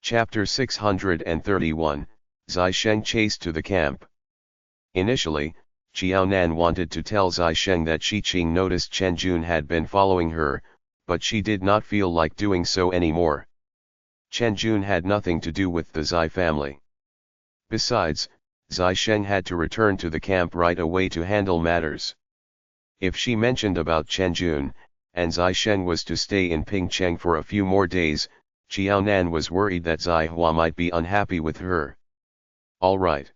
Chapter 631, Zai Sheng chased to the camp. Initially, Qiaonan wanted to tell Zai Sheng that Xiqing noticed Chen Jun had been following her, but she did not feel like doing so anymore. Chen Jun had nothing to do with the Zai family. Besides, Zai Sheng had to return to the camp right away to handle matters. If she mentioned about Chen Jun, and Zai Sheng was to stay in Pingcheng for a few more days, Qiaonan was worried that Zai Hua might be unhappy with her. All right.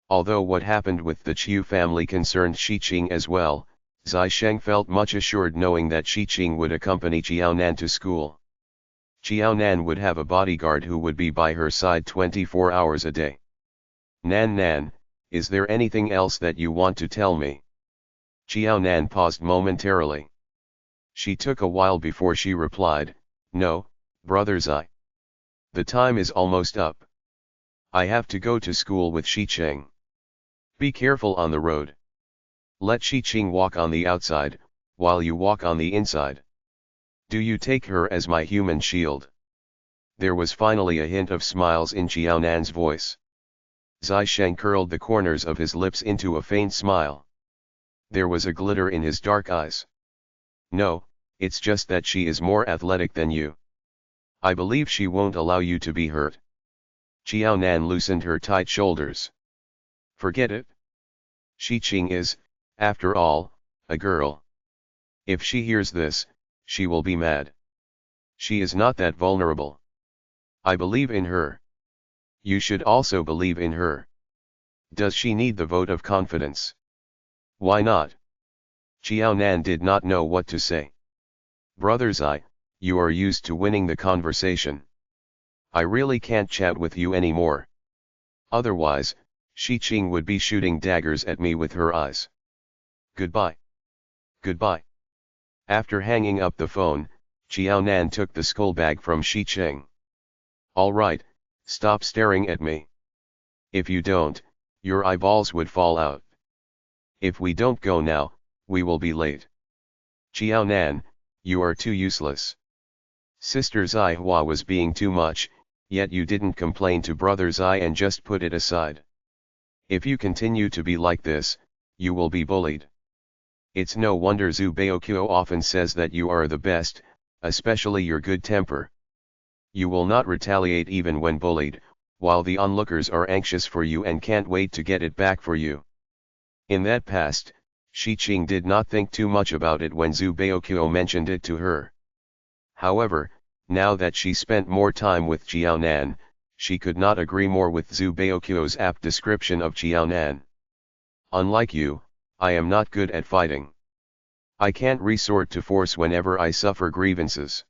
Although what happened with the Qiu family concerned Xiqing as well, Zai Sheng felt much assured knowing that Xiqing would accompany Qiaonan to school. Qiaonan would have a bodyguard who would be by her side 24 hours a day. Nan, is there anything else that you want to tell me? Qiaonan paused momentarily. She took a while before she replied, No, Brother Zai. The time is almost up. I have to go to school with Xiqing. Be careful on the road. Let Xiqing walk on the outside, while you walk on the inside. Do you take her as my human shield? There was finally a hint of smiles in Qiaonan's voice. Zai Sheng curled the corners of his lips into a faint smile. There was a glitter in his dark eyes. No, it's just that she is more athletic than you. I believe she won't allow you to be hurt. Qiaonan loosened her tight shoulders. Forget it. Xiqing is, after all, a girl. If she hears this, she will be mad. She is not that vulnerable. I believe in her. You should also believe in her. Does she need the vote of confidence? Why not? Qiaonan did not know what to say. Brother Zai, you are used to winning the conversation. I really can't chat with you anymore. Otherwise, Xiqing would be shooting daggers at me with her eyes. Goodbye. Goodbye. After hanging up the phone, Qiaonan took the skull bag from Xiqing. All right, stop staring at me. If you don't, your eyeballs would fall out. If we don't go now, we will be late. Qiaonan, you are too useless. Sister Zai Hua was being too much, yet you didn't complain to Brother Zai and just put it aside. If you continue to be like this, you will be bullied. It's no wonder Zhu Baoqiu often says that you are the best, especially your good temper. You will not retaliate even when bullied, while the onlookers are anxious for you and can't wait to get it back for you. In that past, Xiqing did not think too much about it when Zhu Baoqiu mentioned it to her. However, now that she spent more time with Qiaonan, she could not agree more with Zhu Baoqiu's apt description of Qiaonan. Unlike you, I am not good at fighting. I can't resort to force whenever I suffer grievances.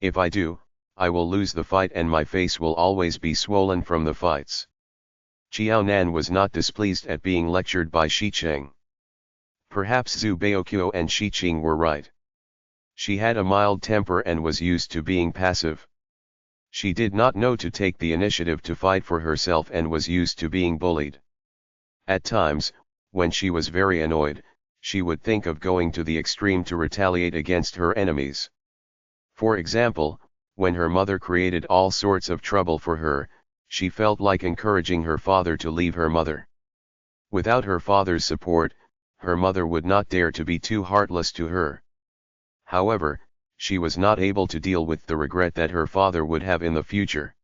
If I do, I will lose the fight and my face will always be swollen from the fights. Qiaonan was not displeased at being lectured by Xiqing. Perhaps Zhu Baoqiu and Xiqing were right. She had a mild temper and was used to being passive. She did not know to take the initiative to fight for herself and was used to being bullied. At times, when she was very annoyed, she would think of going to the extreme to retaliate against her enemies. For example, when her mother created all sorts of trouble for her, she felt like encouraging her father to leave her mother. Without her father's support, her mother would not dare to be too heartless to her. However, she was not able to deal with the regret that her father would have in the future.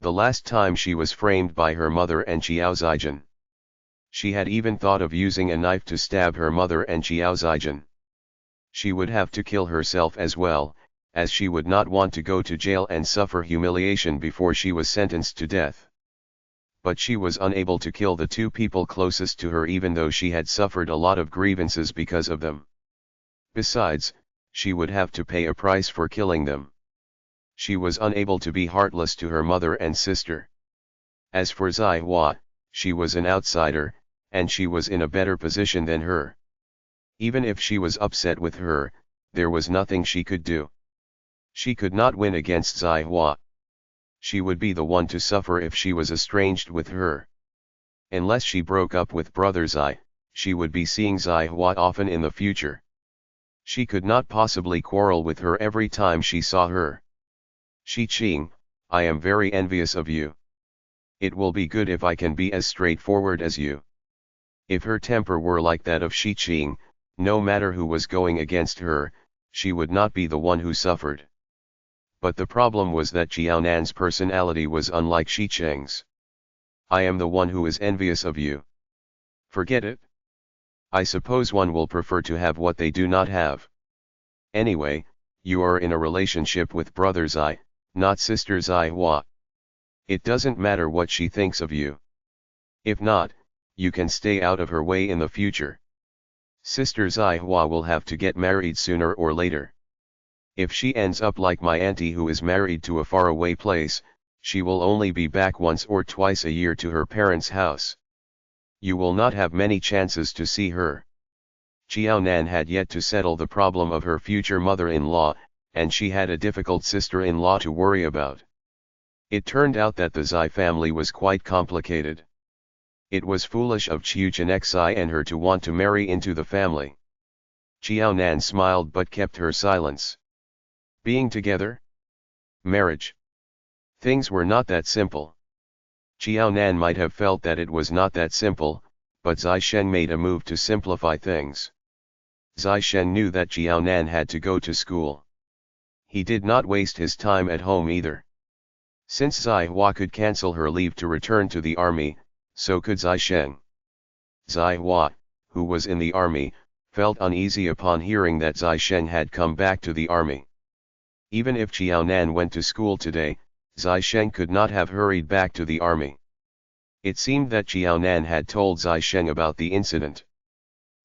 The last time she was framed by her mother and Xiao Zijin. She had even thought of using a knife to stab her mother and Xiao Zijin. She would have to kill herself as well, as she would not want to go to jail and suffer humiliation before she was sentenced to death. But she was unable to kill the two people closest to her even though she had suffered a lot of grievances because of them. Besides, she would have to pay a price for killing them. She was unable to be heartless to her mother and sister. As for Zai Hua, she was an outsider, and she was in a better position than her. Even if she was upset with her, there was nothing she could do. She could not win against Zai Hua. She would be the one to suffer if she was estranged with her. Unless she broke up with Brother Zai, she would be seeing Zai Hua often in the future. She could not possibly quarrel with her every time she saw her. Xiqing, I am very envious of you. It will be good if I can be as straightforward as you. If her temper were like that of Shi Qing, no matter who was going against her, she would not be the one who suffered. But the problem was that Jiaonan's personality was unlike Shi Qing's. I am the one who is envious of you. Forget it. I suppose one will prefer to have what they do not have. Anyway, you are in a relationship with brother Zai, not sister Zai Hua. It doesn't matter what she thinks of you. If not, you can stay out of her way in the future. Sister Zai Hua will have to get married sooner or later. If she ends up like my auntie who is married to a faraway place, she will only be back once or twice a year to her parents' house. You will not have many chances to see her. Jiaonan had yet to settle the problem of her future mother-in-law, and she had a difficult sister-in-law to worry about. It turned out that the Zai family was quite complicated. It was foolish of Qiu Chenxi and her to want to marry into the family. Jiaonan smiled but kept her silence. Being together? Marriage. Things were not that simple. Jiaonan might have felt that it was not that simple, but Zai Sheng made a move to simplify things. Zai Sheng knew that Jiaonan had to go to school. He did not waste his time at home either. Since Zai Hua could cancel her leave to return to the army, so could Zai Sheng. Zai Hua, who was in the army, felt uneasy upon hearing that Zai Sheng had come back to the army. Even if Jiaonan went to school today, Zai Sheng could not have hurried back to the army. It seemed that Jiaonan had told Zai Sheng about the incident.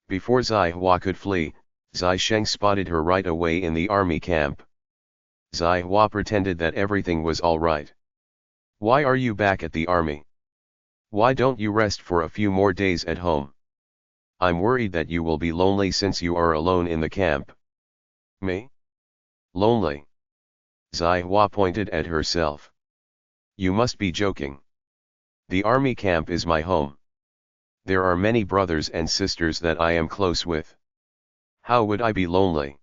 Before Zai Hua could flee, Zai Sheng spotted her right away in the army camp. Zai Hua pretended that everything was all right. Why are you back at the army? Why don't you rest for a few more days at home? I'm worried that you will be lonely since you are alone in the camp. Me? Lonely? Zai Hua pointed at herself. You must be joking. The army camp is my home. There are many brothers and sisters that I am close with. How would I be lonely?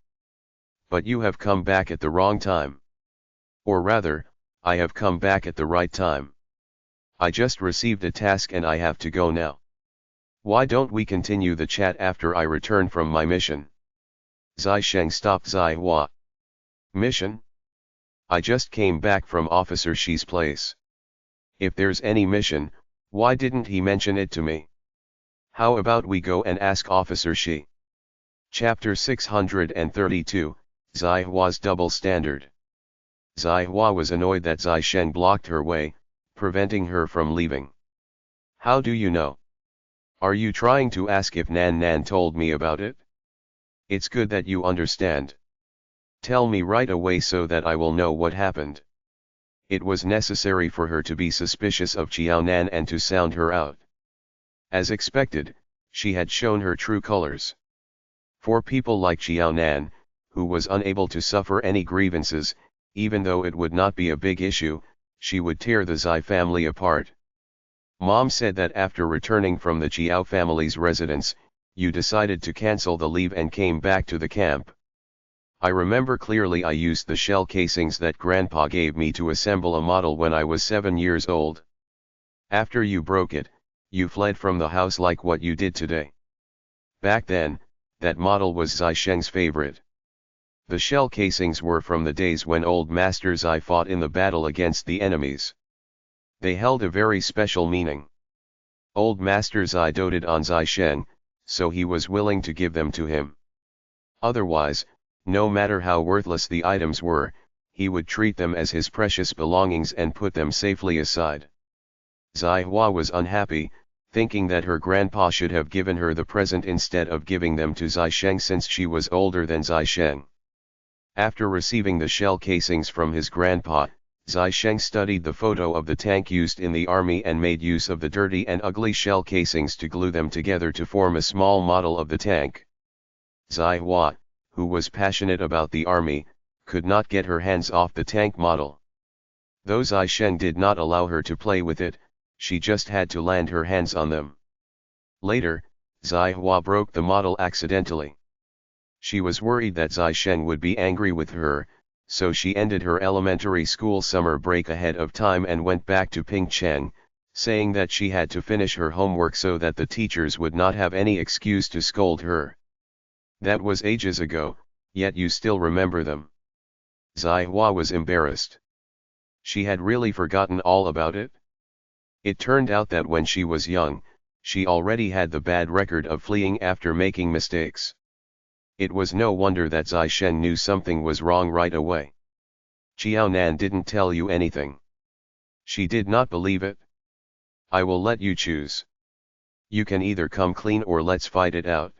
But you have come back at the wrong time. Or rather, I have come back at the right time. I just received a task and I have to go now. Why don't we continue the chat after I return from my mission? Zai Sheng stopped Zai Hua. Mission? I just came back from Officer Shi's place. If there's any mission, why didn't he mention it to me? How about we go and ask Officer Shi? Chapter 632, Zai Hua's Double Standard. Zai Hua was annoyed that Zai Sheng blocked her way, preventing her from leaving. How do you know? Are you trying to ask if Nan Nan told me about it? It's good that you understand. Tell me right away so that I will know what happened. It was necessary for her to be suspicious of Jiaonan and to sound her out. As expected, she had shown her true colors. For people like Jiaonan, who was unable to suffer any grievances, even though it would not be a big issue, she would tear the Zai family apart. Mom said that after returning from the Jiao family's residence, you decided to cancel the leave and came back to the camp. I remember clearly I used the shell casings that Grandpa gave me to assemble a model when I was 7 years old. After you broke it, you fled from the house like what you did today. Back then, that model was Zai Sheng's favorite. The shell casings were from the days when old Master Zai fought in the battle against the enemies. They held a very special meaning. Old Master Zai doted on Zai Sheng, so he was willing to give them to him. Otherwise, no matter how worthless the items were, he would treat them as his precious belongings and put them safely aside. Zai Hua was unhappy, thinking that her grandpa should have given her the present instead of giving them to Zai Sheng since she was older than Zai Sheng. After receiving the shell casings from his grandpa, Zai Sheng studied the photo of the tank used in the army and made use of the dirty and ugly shell casings to glue them together to form a small model of the tank. Zai Hua, who was passionate about the army, could not get her hands off the tank model. Though Zai Sheng did not allow her to play with it, she just had to land her hands on them. Later, Zai Hua broke the model accidentally. She was worried that Zai Sheng would be angry with her, so she ended her elementary school summer break ahead of time and went back to Pingcheng, saying that she had to finish her homework so that the teachers would not have any excuse to scold her. That was ages ago, yet you still remember them. Zai Hua was embarrassed. She had really forgotten all about it. It turned out that when she was young, she already had the bad record of fleeing after making mistakes. It was no wonder that Zai Sheng knew something was wrong right away. Qiao Nan didn't tell you anything. She did not believe it. I will let you choose. You can either come clean or let's fight it out.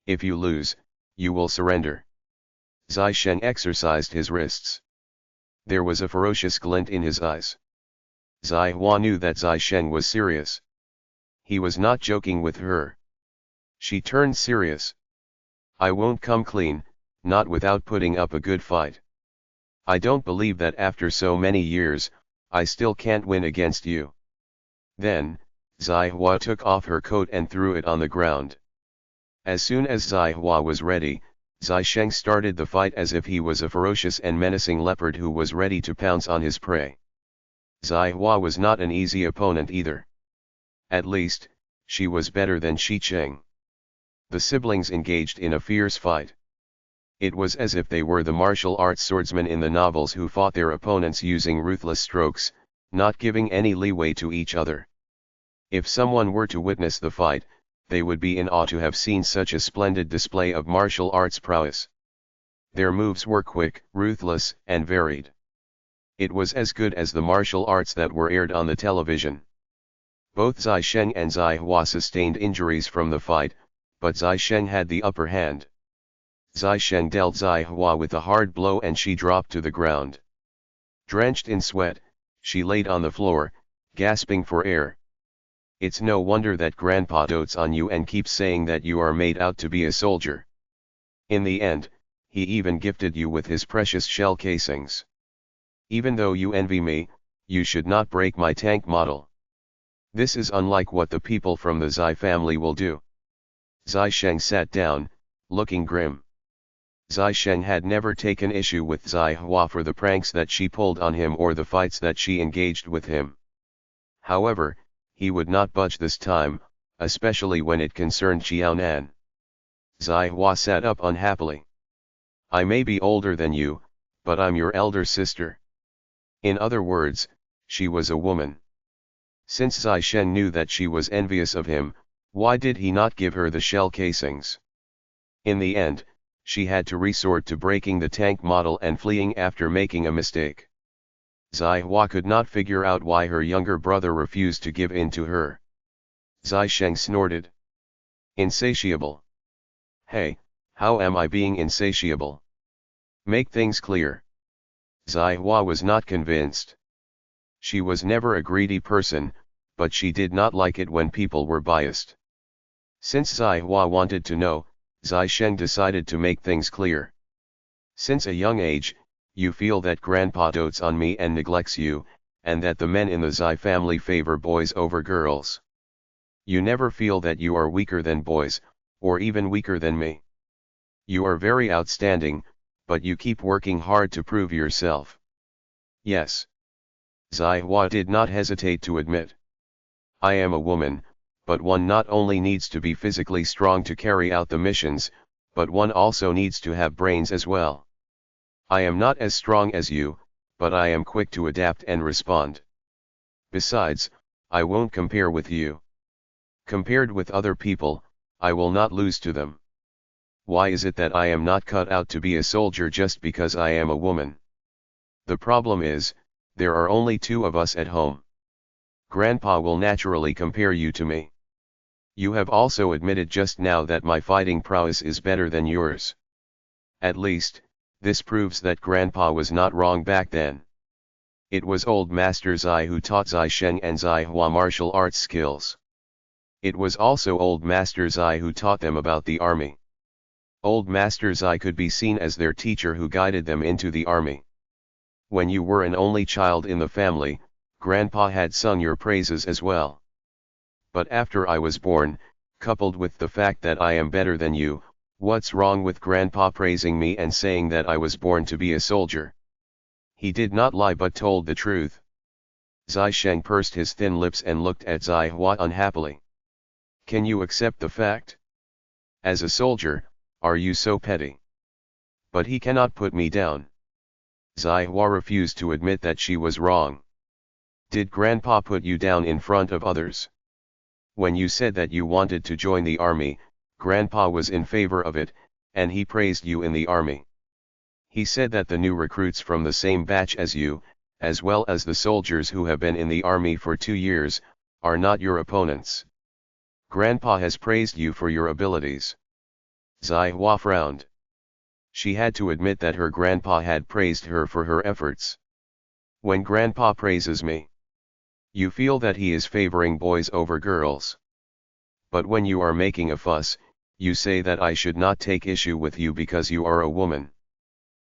If you lose, you will surrender. Zai Sheng exercised his wrists. There was a ferocious glint in his eyes. Zai Hua knew that Zai Sheng was serious. He was not joking with her. She turned serious. I won't come clean, not without putting up a good fight. I don't believe that after so many years, I still can't win against you. Then, Zai Hua took off her coat and threw it on the ground. As soon as Zai Hua was ready, Zai Sheng started the fight as if he was a ferocious and menacing leopard who was ready to pounce on his prey. Zai Hua was not an easy opponent either. At least, she was better than Shi Cheng. The siblings engaged in a fierce fight. It was as if they were the martial arts swordsmen in the novels who fought their opponents using ruthless strokes, not giving any leeway to each other. If someone were to witness the fight, they would be in awe to have seen such a splendid display of martial arts prowess. Their moves were quick, ruthless, and varied. It was as good as the martial arts that were aired on the television. Both Zai Sheng and Zai Hua sustained injuries from the fight, but Zai Sheng had the upper hand. Zai Sheng dealt Zai Hua with a hard blow and she dropped to the ground. Drenched in sweat, she laid on the floor, gasping for air. It's no wonder that Grandpa dotes on you and keeps saying that you are made out to be a soldier. In the end, he even gifted you with his precious shell casings. Even though you envy me, you should not break my tank model. This is unlike what the people from the Zai family will do. Zai Sheng sat down, looking grim. Zai Sheng had never taken issue with Zai Hua for the pranks that she pulled on him or the fights that she engaged with him. However, he would not budge this time, especially when it concerned Qiao Nan. Zai Hua sat up unhappily. I may be older than you, but I'm your elder sister. In other words, she was a woman. Since Zai Sheng knew that she was envious of him, why did he not give her the shell casings? In the end, she had to resort to breaking the tank model and fleeing after making a mistake. Zai Hua could not figure out why her younger brother refused to give in to her. Zai Sheng snorted. Insatiable. Hey, how am I being insatiable? Make things clear. Zai Hua was not convinced. She was never a greedy person, but she did not like it when people were biased. Since Zai Hua wanted to know, Zai Sheng decided to make things clear. Since a young age, you feel that Grandpa dotes on me and neglects you, and that the men in the Zai family favor boys over girls. You never feel that you are weaker than boys, or even weaker than me. You are very outstanding, but you keep working hard to prove yourself. Yes. Zai Hua did not hesitate to admit. I am a woman, but one not only needs to be physically strong to carry out the missions, but one also needs to have brains as well. I am not as strong as you, but I am quick to adapt and respond. Besides, I won't compare with you. Compared with other people, I will not lose to them. Why is it that I am not cut out to be a soldier just because I am a woman? The problem is, there are only two of us at home. Grandpa will naturally compare you to me. You have also admitted just now that my fighting prowess is better than yours. At least, this proves that Grandpa was not wrong back then. It was old Master Zai who taught Zai Sheng and Zai Hua martial arts skills. It was also old Master Zai who taught them about the army. Old Master Zai could be seen as their teacher who guided them into the army. When you were an only child in the family, Grandpa had sung your praises as well. But after I was born, coupled with the fact that I am better than you, What's wrong with Grandpa praising me and saying that I was born to be a soldier? He did not lie but told the truth. Zai Sheng pursed his thin lips and looked at Zai Hua unhappily. Can you accept the fact? As a soldier, are you so petty? But he cannot put me down. Zai Hua refused to admit that she was wrong. Did Grandpa put you down in front of others? When you said that you wanted to join the army, Grandpa was in favor of it, and he praised you in the army. He said that the new recruits from the same batch as you, as well as the soldiers who have been in the army for 2 years, are not your opponents. Grandpa has praised you for your abilities. Zai Hua frowned. She had to admit that her grandpa had praised her for her efforts. When Grandpa praises me, you feel that he is favoring boys over girls. But when you are making a fuss, you say that I should not take issue with you because you are a woman.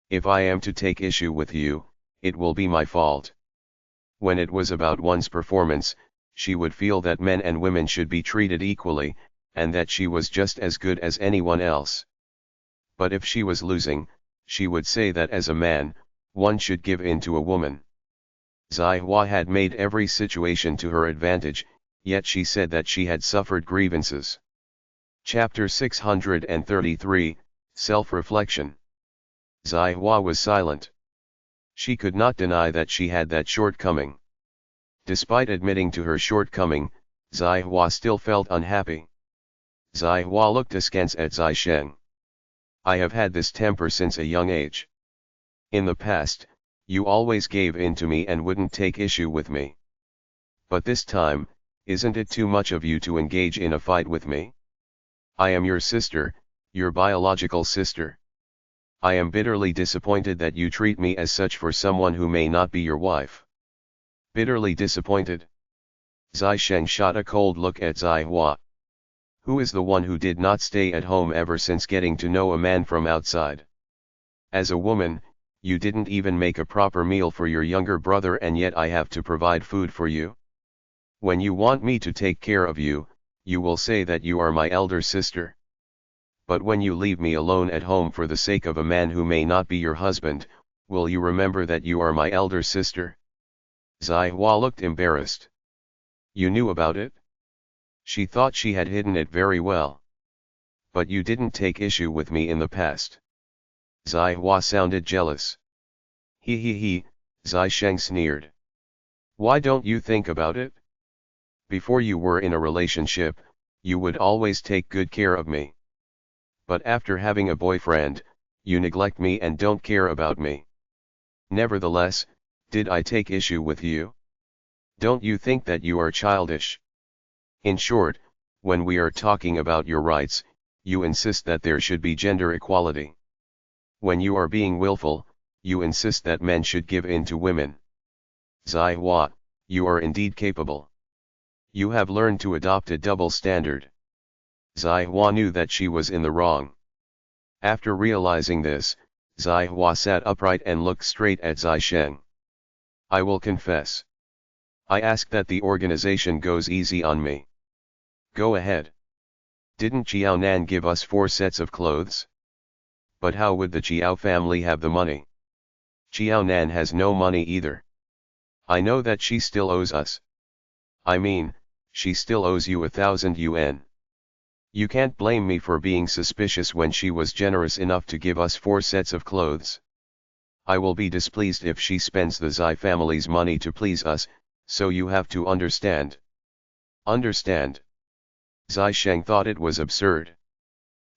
If I am to take issue with you, it will be my fault. When it was about one's performance, she would feel that men and women should be treated equally, and that she was just as good as anyone else. But if she was losing, she would say that as a man, one should give in to a woman. Zai Hua had made every situation to her advantage, yet she said that she had suffered grievances. Chapter 633, Self-Reflection. Zai Hua was silent. She could not deny that she had that shortcoming. Despite admitting to her shortcoming, Zai Hua still felt unhappy. Zai Hua looked askance at Zai Sheng. I have had this temper since a young age. In the past, you always gave in to me and wouldn't take issue with me. But this time, isn't it too much of you to engage in a fight with me? I am your sister, your biological sister. I am bitterly disappointed that you treat me as such for someone who may not be your wife. Bitterly disappointed. Zai Sheng shot a cold look at Zai Hua. Who is the one who did not stay at home ever since getting to know a man from outside? As a woman, you didn't even make a proper meal for your younger brother, and yet I have to provide food for you. When you want me to take care of you, you will say that you are my elder sister. But when you leave me alone at home for the sake of a man who may not be your husband, will you remember that you are my elder sister? Zai Hua looked embarrassed. You knew about it? She thought she had hidden it very well. But you didn't take issue with me in the past. Zai Hua sounded jealous. He, Zai Sheng sneered. Why don't you think about it? Before you were in a relationship, you would always take good care of me. But after having a boyfriend, you neglect me and don't care about me. Nevertheless, did I take issue with you? Don't you think that you are childish? In short, when we are talking about your rights, you insist that there should be gender equality. When you are being willful, you insist that men should give in to women. Zai Hua, you are indeed capable. You have learned to adopt a double standard. Zai Hua knew that she was in the wrong. After realizing this, Zai Hua sat upright and looked straight at Zai Sheng. I will confess. I ask that the organization goes easy on me. Go ahead. Didn't Jiao Nan give us 4 sets of clothes? But how would the Jiao family have the money? Jiao Nan has no money either. I know that she still owes us. I mean, she still owes you 1,000 yuan. You can't blame me for being suspicious when she was generous enough to give us 4 sets of clothes. I will be displeased if she spends the Zai family's money to please us, so you have to understand. Understand? Zai Sheng thought it was absurd.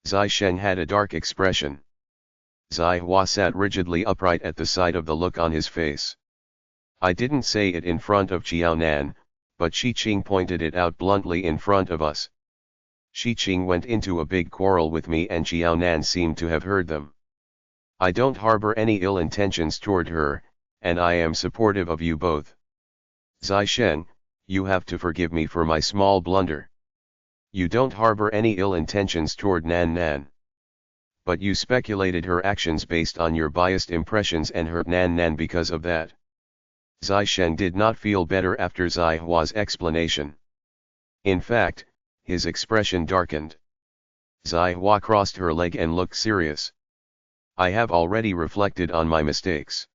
Zai Sheng had a dark expression. Zai Hua sat rigidly upright at the sight of the look on his face. I didn't say it in front of Jiao Nan, but Shi Qing pointed it out bluntly in front of us. Shi Qing went into a big quarrel with me and Jiao Nan seemed to have heard them. I don't harbor any ill intentions toward her, and I am supportive of you both. Zai Sheng, you have to forgive me for my small blunder. You don't harbor any ill intentions toward Nan Nan. But you speculated her actions based on your biased impressions and hurt Nan Nan because of that. Zai Sheng did not feel better after Zai Hua's explanation. In fact, his expression darkened. Zai Hua crossed her leg and looked serious. I have already reflected on my mistakes.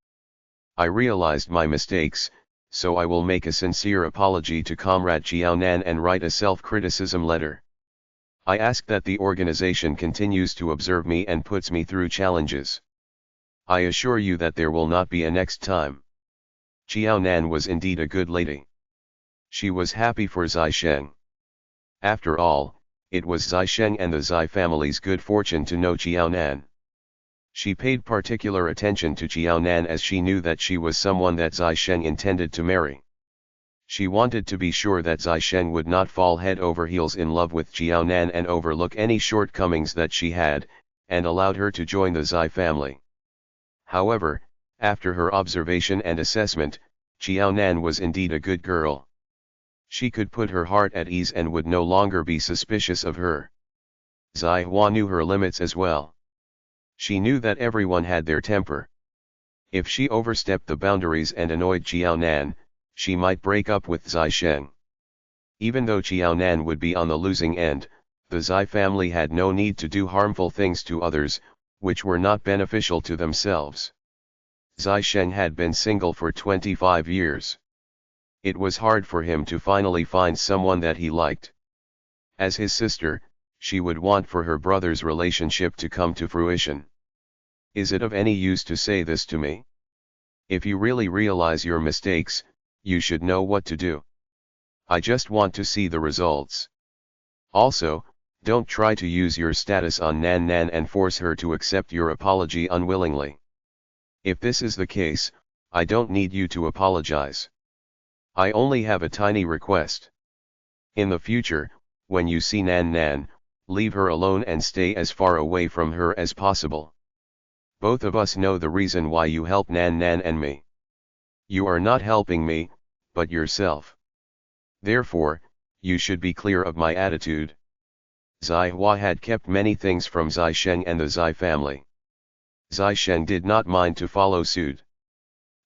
I realized my mistakes, so I will make a sincere apology to Comrade Xiaonan and write a self-criticism letter. I ask that the organization continues to observe me and puts me through challenges. I assure you that there will not be a next time. Xiaonan was indeed a good lady. She was happy for Zai Sheng. After all, it was Zai Sheng and the Zai family's good fortune to know Xiaonan. She paid particular attention to Xiaonan as she knew that she was someone that Zai Sheng intended to marry. She wanted to be sure that Zai Sheng would not fall head over heels in love with Xiaonan and overlook any shortcomings that she had, and allowed her to join the Zai family. However, after her observation and assessment, Xiaonan was indeed a good girl. She could put her heart at ease and would no longer be suspicious of her. Zai Hua knew her limits as well. She knew that everyone had their temper. If she overstepped the boundaries and annoyed Xiaonan, she might break up with Zai Sheng. Even though Xiaonan would be on the losing end, the Zai family had no need to do harmful things to others, which were not beneficial to themselves. Zai Sheng had been single for 25 years. It was hard for him to finally find someone that he liked. As his sister, she would want for her brother's relationship to come to fruition. Is it of any use to say this to me? If you really realize your mistakes, you should know what to do. I just want to see the results. Also, don't try to use your status on Nan Nan and force her to accept your apology unwillingly. If this is the case, I don't need you to apologize. I only have a tiny request. In the future, when you see Nan Nan, leave her alone and stay as far away from her as possible. Both of us know the reason why you help Nan Nan and me. You are not helping me, but yourself. Therefore, you should be clear of my attitude. Zai Hua had kept many things from Zai Sheng and the Zai family. Zai Sheng did not mind to follow suit.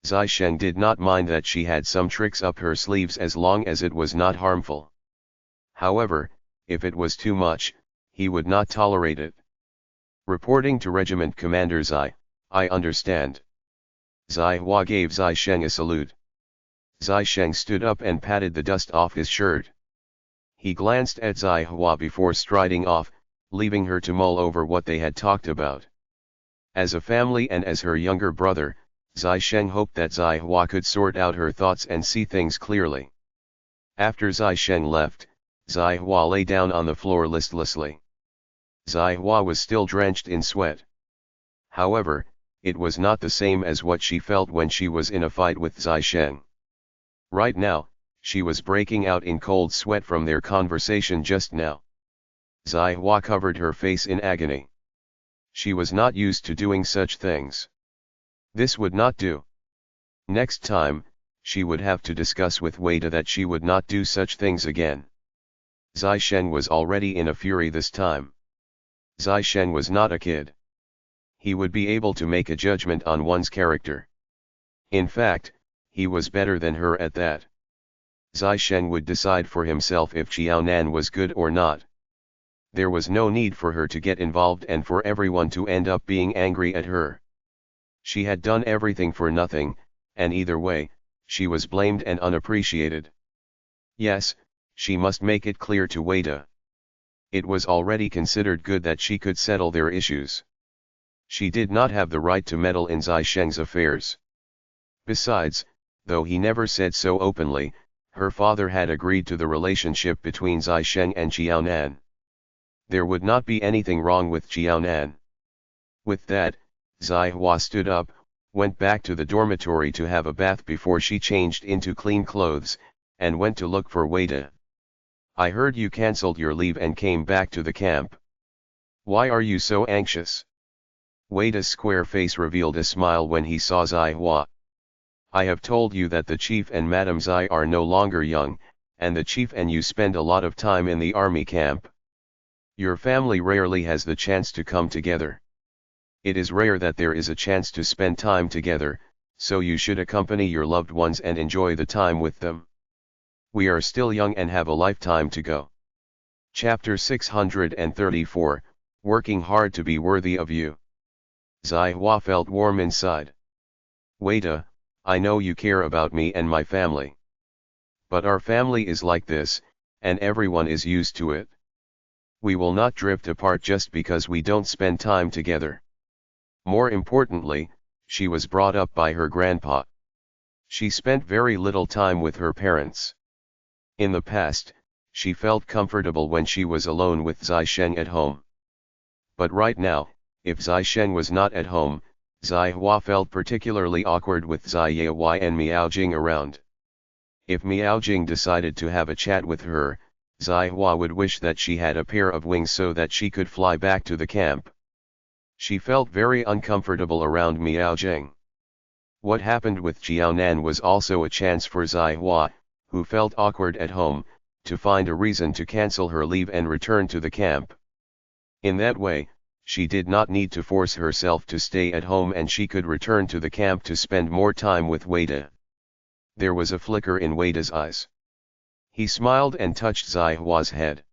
Zai Sheng did not mind that she had some tricks up her sleeves as long as it was not harmful. However, if it was too much, he would not tolerate it. Reporting to Regiment Commander Zai, I understand. Zai Hua gave Zai Sheng a salute. Zai Sheng stood up and patted the dust off his shirt. He glanced at Zai Hua before striding off, leaving her to mull over what they had talked about. As a family and as her younger brother, Zai Sheng hoped that Zai Hua could sort out her thoughts and see things clearly. After Zai Sheng left, Zai Hua lay down on the floor listlessly. Zai Hua was still drenched in sweat. However, it was not the same as what she felt when she was in a fight with Zai Sheng. Right now, she was breaking out in cold sweat from their conversation just now. Zai Hua covered her face in agony. She was not used to doing such things. This would not do. Next time, she would have to discuss with Weida that she would not do such things again. Zai Sheng was already in a fury this time. Zai Sheng was not a kid. He would be able to make a judgment on one's character. In fact, he was better than her at that. Zai Sheng would decide for himself if Xiaonan was good or not. There was no need for her to get involved and for everyone to end up being angry at her. She had done everything for nothing, and either way, she was blamed and unappreciated. Yes, she must make it clear to Weida. It was already considered good that she could settle their issues. She did not have the right to meddle in Zai Sheng's affairs. Besides, though he never said so openly, her father had agreed to the relationship between Zai Sheng and Xiaonan. There would not be anything wrong with Xiaonan. With that, Zai Hua stood up, went back to the dormitory to have a bath before she changed into clean clothes, and went to look for Weida. I heard you cancelled your leave and came back to the camp. Why are you so anxious? Weida's square face revealed a smile when he saw Zai Hua. I have told you that the chief and Madame Zai are no longer young, and the chief and you spend a lot of time in the army camp. Your family rarely has the chance to come together. It is rare that there is a chance to spend time together, so you should accompany your loved ones and enjoy the time with them. We are still young and have a lifetime to go. Chapter 634, working hard to be worthy of you. Zai Hua felt warm inside. Weida, I know you care about me and my family. But our family is like this, and everyone is used to it. We will not drift apart just because we don't spend time together. More importantly, she was brought up by her grandpa. She spent very little time with her parents. In the past, she felt comfortable when she was alone with Zai Sheng at home. But right now, if Zai Sheng was not at home, Zai Hua felt particularly awkward with Zai Yewei and Miao Jing around. If Miao Jing decided to have a chat with her, Zai Hua would wish that she had a pair of wings so that she could fly back to the camp. She felt very uncomfortable around Miao Jing. What happened with Jiaonan was also a chance for Zai Hua, who felt awkward at home, to find a reason to cancel her leave and return to the camp. In that way, she did not need to force herself to stay at home and she could return to the camp to spend more time with Weida. There was a flicker in Weida's eyes. He smiled and touched Zai Hua's head.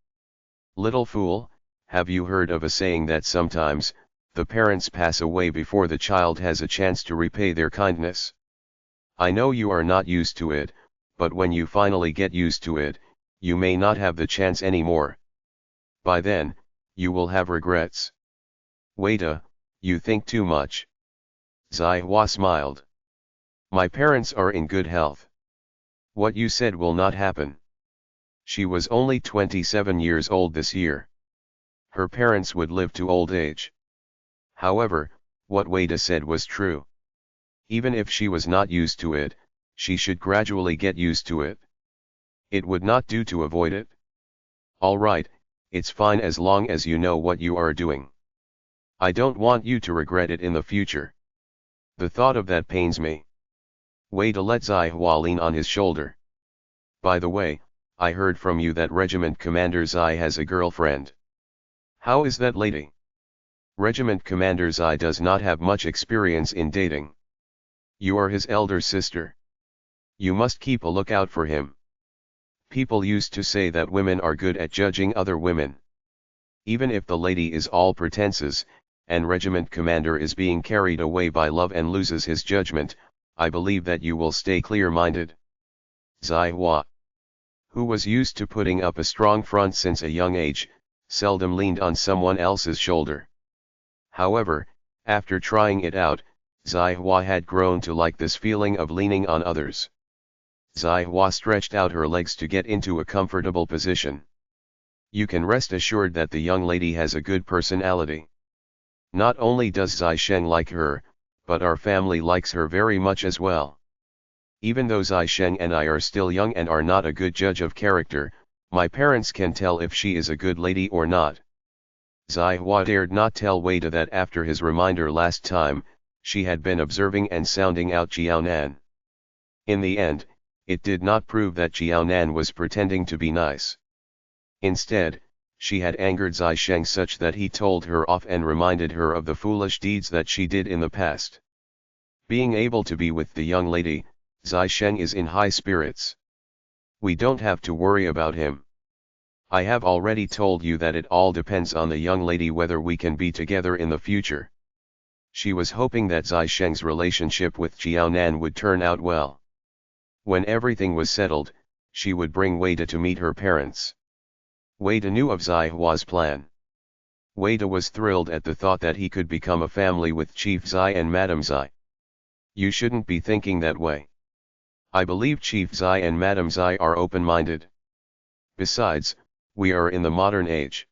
Little fool, have you heard of a saying that sometimes, the parents pass away before the child has a chance to repay their kindness? I know you are not used to it, but when you finally get used to it, you may not have the chance anymore. By then, you will have regrets. Weida, you think too much. Zai Hua smiled. My parents are in good health. What you said will not happen. She was only 27 years old this year. Her parents would live to old age. However, what Weida said was true. Even if she was not used to it, she should gradually get used to it. It would not do to avoid it. All right, it's fine as long as you know what you are doing. I don't want you to regret it in the future. The thought of that pains me. Weida let Zai Hua lean on his shoulder. By the way, I heard from you that Regiment Commander Zai has a girlfriend. How is that lady? Regiment Commander Zai does not have much experience in dating. You are his elder sister. You must keep a lookout for him. People used to say that women are good at judging other women. Even if the lady is all pretenses, and Regiment Commander is being carried away by love and loses his judgment, I believe that you will stay clear-minded. Zai Hua, who was used to putting up a strong front since a young age, seldom leaned on someone else's shoulder. However, after trying it out, Zai Hua had grown to like this feeling of leaning on others. Zai Hua stretched out her legs to get into a comfortable position. You can rest assured that the young lady has a good personality. Not only does Zai Sheng like her, but our family likes her very much as well. Even though Zai Sheng and I are still young and are not a good judge of character, my parents can tell if she is a good lady or not. Zai Hua dared not tell Weida that after his reminder last time, she had been observing and sounding out Jiaonan. In the end, it did not prove that Jiaonan was pretending to be nice. Instead, she had angered Zai Sheng such that he told her off and reminded her of the foolish deeds that she did in the past. Being able to be with the young lady, Zai Sheng is in high spirits. We don't have to worry about him. I have already told you that it all depends on the young lady whether we can be together in the future. She was hoping that Zai Sheng's relationship with Jiaonan would turn out well. When everything was settled, she would bring Weida to meet her parents. Weida knew of Zai Hua's plan. Weida was thrilled at the thought that he could become a family with Chief Zai and Madam Zai. You shouldn't be thinking that way. I believe Chief Zai and Madam Zai are open-minded. Besides, we are in the modern age.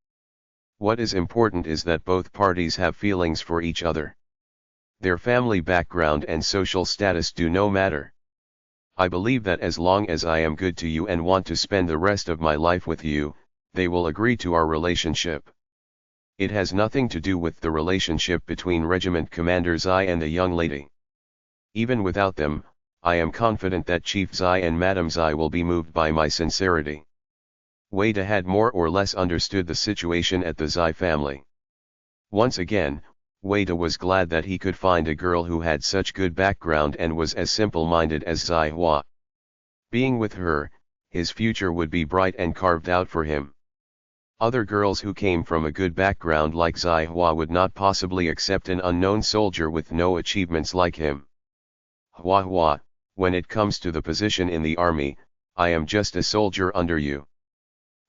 What is important is that both parties have feelings for each other. Their family background and social status do no matter. I believe that as long as I am good to you and want to spend the rest of my life with you, they will agree to our relationship. It has nothing to do with the relationship between Regiment Commander Zai and the young lady. Even without them, I am confident that Chief Zai and Madam Zai will be moved by my sincerity. Weida had more or less understood the situation at the Zai family. Once again, Weida was glad that he could find a girl who had such good background and was as simple-minded as Zai Hua. Being with her, his future would be bright and carved out for him. Other girls who came from a good background like Zai Hua would not possibly accept an unknown soldier with no achievements like him. Hua Hua, when it comes to the position in the army, I am just a soldier under you.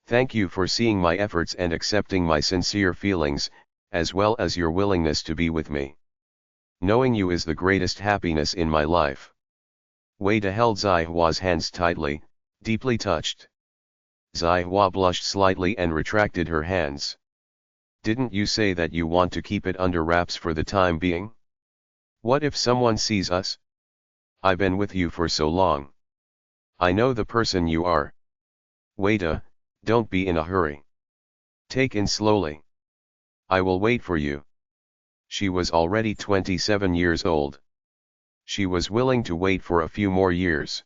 Thank you for seeing my efforts and accepting my sincere feelings, as well as your willingness to be with me. Knowing you is the greatest happiness in my life. Wei De held Zai Hua's hands tightly, deeply touched. Zai Hua blushed slightly and retracted her hands. Didn't you say that you want to keep it under wraps for the time being? What if someone sees us? I've been with you for so long. I know the person you are. Wei De, don't be in a hurry. Take in slowly. I will wait for you. She was already 27 years old. She was willing to wait for a few more years.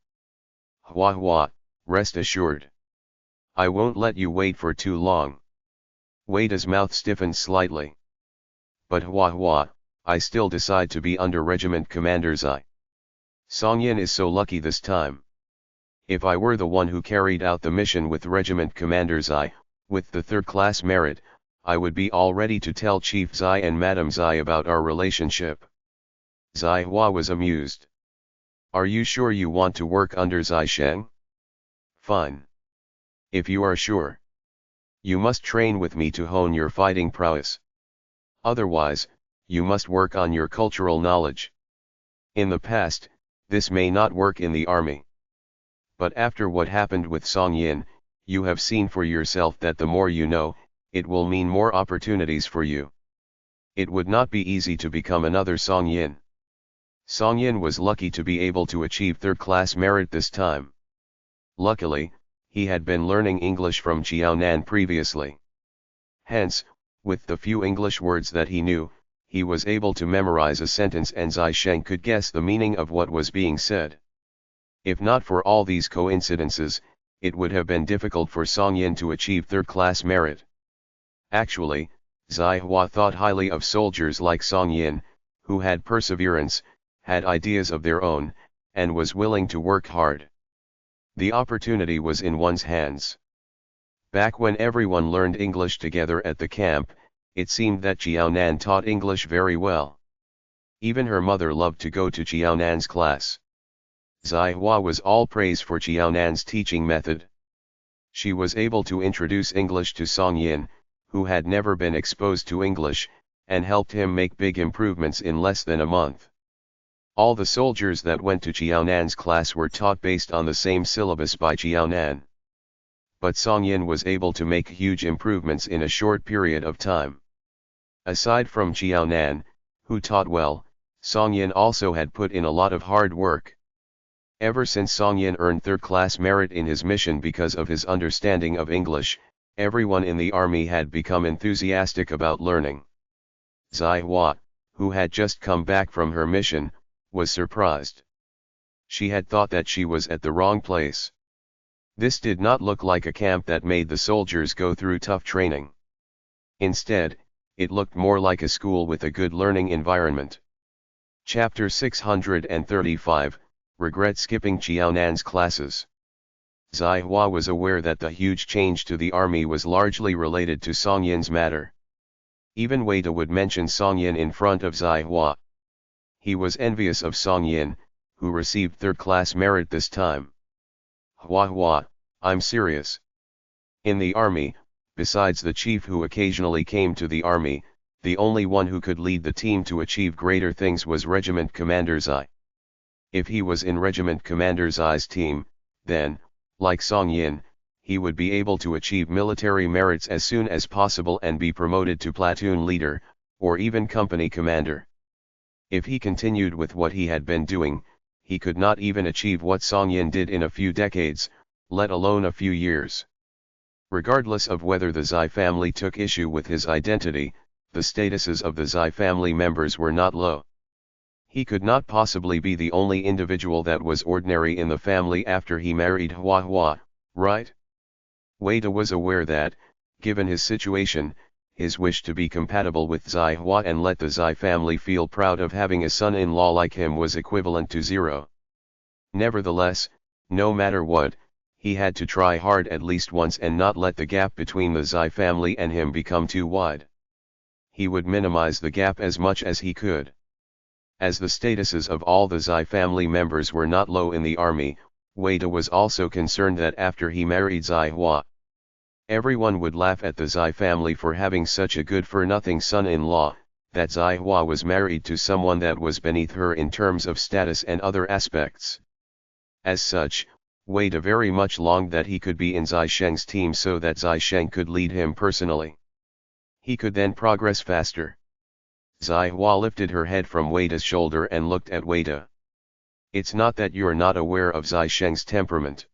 Hua Hua, rest assured. I won't let you wait for too long. Wei De's mouth stiffened slightly. But Hua Hua, I still decide to be under Regiment Commander Zai. Song Yin is so lucky this time. If I were the one who carried out the mission with Regiment Commander Zai, with the third-class merit, I would be all ready to tell Chief Zai and Madam Zai about our relationship. Zai Hua was amused. Are you sure you want to work under Zai Sheng? Fine. If you are sure. You must train with me to hone your fighting prowess. Otherwise, you must work on your cultural knowledge. In the past, this may not work in the army. But after what happened with Song Yin, you have seen for yourself that the more you know, it will mean more opportunities for you. It would not be easy to become another Song Yin. Song Yin was lucky to be able to achieve third-class merit this time. Luckily, he had been learning English from Jiaonan previously. Hence, with the few English words that he knew, he was able to memorize a sentence and Zai Sheng could guess the meaning of what was being said. If not for all these coincidences, it would have been difficult for Song Yin to achieve third-class merit. Actually, Zai Hua thought highly of soldiers like Song Yin, who had perseverance, had ideas of their own, and was willing to work hard. The opportunity was in one's hands. Back when everyone learned English together at the camp, it seemed that Jiaonan taught English very well. Even her mother loved to go to Jiaonan's class. Zai Hua was all praise for Jiaonan's teaching method. She was able to introduce English to Song Yin, who had never been exposed to English, and helped him make big improvements in less than a month. All the soldiers that went to Jiaonan's class were taught based on the same syllabus by Jiaonan. But Song Yin was able to make huge improvements in a short period of time. Aside from Jiaonan, who taught well, Song Yin also had put in a lot of hard work. Ever since Song Yin earned third-class merit in his mission because of his understanding of English, everyone in the army had become enthusiastic about learning. Zai Hua, who had just come back from her mission, was surprised. She had thought that she was at the wrong place. This did not look like a camp that made the soldiers go through tough training. Instead, it looked more like a school with a good learning environment. Chapter 635, Regret skipping Jiaonan's classes. Zai Hua was aware that the huge change to the army was largely related to Song Yin's matter. Even Wei De would mention Song Yin in front of Zai Hua. He was envious of Song Yin, who received third-class merit this time. Hua Hua, I'm serious. In the army, besides the chief who occasionally came to the army, the only one who could lead the team to achieve greater things was Regiment Commander Zai. If he was in Regiment Commander Zai's team, then, like Song Yin, he would be able to achieve military merits as soon as possible and be promoted to platoon leader, or even company commander. If he continued with what he had been doing, he could not even achieve what Song Yin did in a few decades, let alone a few years. Regardless of whether the Zai family took issue with his identity, the statuses of the Zai family members were not low. He could not possibly be the only individual that was ordinary in the family after he married Hua Hua, right? Wei De was aware that, given his situation, his wish to be compatible with Zai Hua and let the Zai family feel proud of having a son-in-law like him was equivalent to zero. Nevertheless, no matter what, He had to try hard at least once and not let the gap between the Zai family and him become too wide. He would minimize the gap as much as he could. As the statuses of all the Zai family members were not low in the army, Weida was also concerned that after he married Zai Hua, everyone would laugh at the Zai family for having such a good-for-nothing son-in-law, that Zai Hua was married to someone that was beneath her in terms of status and other aspects. As such, Weida very much longed that he could be in Zai Sheng's team so that Zai Sheng could lead him personally. He could then progress faster. Zai Hua lifted her head from Weida's shoulder and looked at Weida. It's not that you're not aware of Zai Sheng's temperament.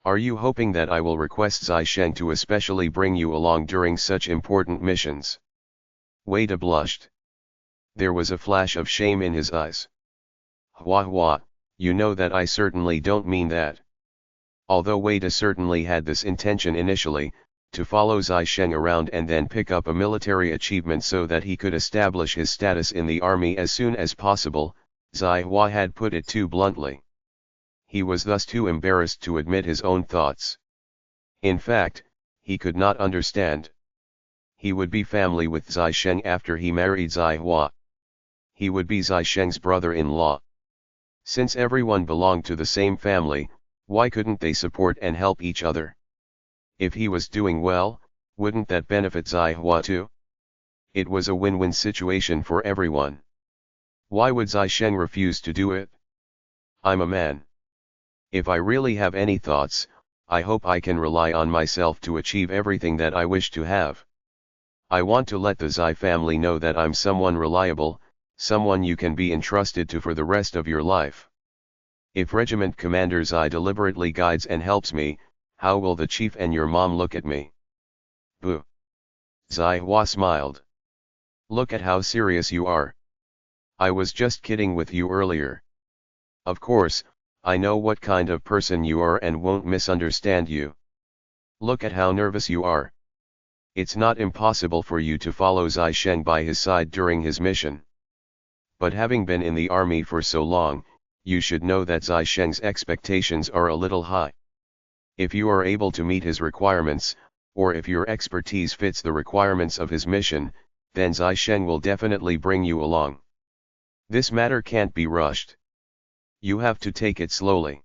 Are you hoping that I will request Zai Sheng to especially bring you along during such important missions? Weida blushed. There was a flash of shame in his eyes. Hua, you know that I certainly don't mean that. Although Weida certainly had this intention initially, to follow Zai Sheng around and then pick up a military achievement so that he could establish his status in the army as soon as possible, Zai Hua had put it too bluntly. He was thus too embarrassed to admit his own thoughts. In fact, he could not understand. He would be family with Zai Sheng after he married Zai Hua. He would be Zai Sheng's brother-in-law. Since everyone belonged to the same family, why couldn't they support and help each other? If he was doing well, wouldn't that benefit Zai Hua too? It was a win-win situation for everyone. Why would Zai Sheng refuse to do it? I'm a man. If I really have any thoughts, I hope I can rely on myself to achieve everything that I wish to have. I want to let the Zai family know that I'm someone reliable, someone you can be entrusted to for the rest of your life. If Regiment Commander Zai deliberately guides and helps me, how will the chief and your mom look at me? Boo. Zai Hua smiled. Look at how serious you are. I was just kidding with you earlier. Of course, I know what kind of person you are and won't misunderstand you. Look at how nervous you are. It's not impossible for you to follow Zai Sheng by his side during his mission. But having been in the army for so long, you should know that Zai Sheng's expectations are a little high. If you are able to meet his requirements, or if your expertise fits the requirements of his mission, then Zai Sheng will definitely bring you along. This matter can't be rushed. You have to take it slowly.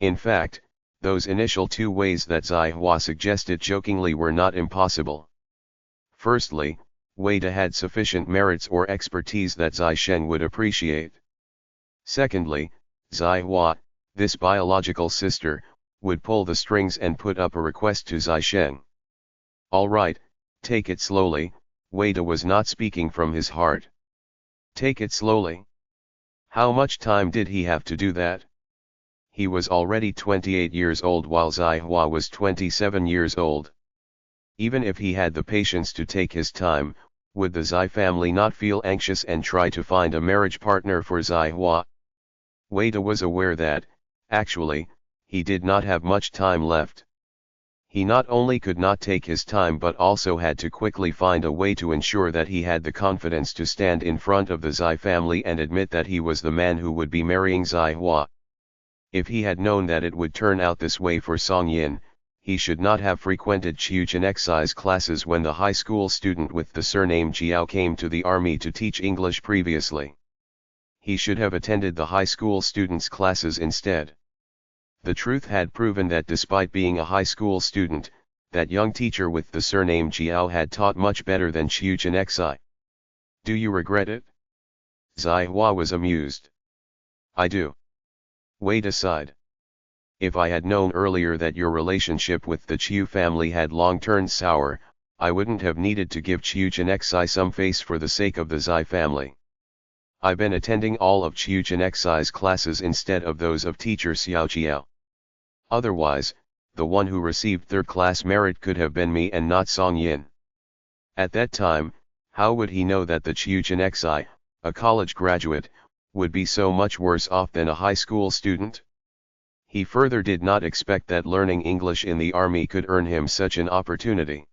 In fact, those initial 2 ways that Zai Hua suggested jokingly were not impossible. Firstly, Weida had sufficient merits or expertise that Zai Sheng would appreciate. Secondly, Zai Hua, this biological sister, would pull the strings and put up a request to Zai Sheng. Alright, take it slowly. Weida was not speaking from his heart. Take it slowly. How much time did he have to do that? He was already 28 years old while Zai Hua was 27 years old. Even if he had the patience to take his time, would the Zai family not feel anxious and try to find a marriage partner for Zai Hua? Weida was aware that, actually, he did not have much time left. He not only could not take his time but also had to quickly find a way to ensure that he had the confidence to stand in front of the Zai family and admit that he was the man who would be marrying Zai Hua. If he had known that it would turn out this way for Song Yin, he should not have frequented Chiu Chenxi's classes when the high school student with the surname Jiao came to the army to teach English previously. He should have attended the high school student's classes instead. The truth had proven that despite being a high school student, that young teacher with the surname Jiao had taught much better than Chiu Chenxi. Do you regret it? Zai Hua was amused. I do. Weida sighed. If I had known earlier that your relationship with the Chiu family had long turned sour, I wouldn't have needed to give Chiu Chenxi some face for the sake of the Zai family. I've been attending all of Chiu Chenxi's classes instead of those of teacher Xiao Jiao. Otherwise, the one who received third-class merit could have been me and not Song Yin. At that time, how would he know that the Chiu Chenxi, a college graduate, would be so much worse off than a high school student? He further did not expect that learning English in the army could earn him such an opportunity.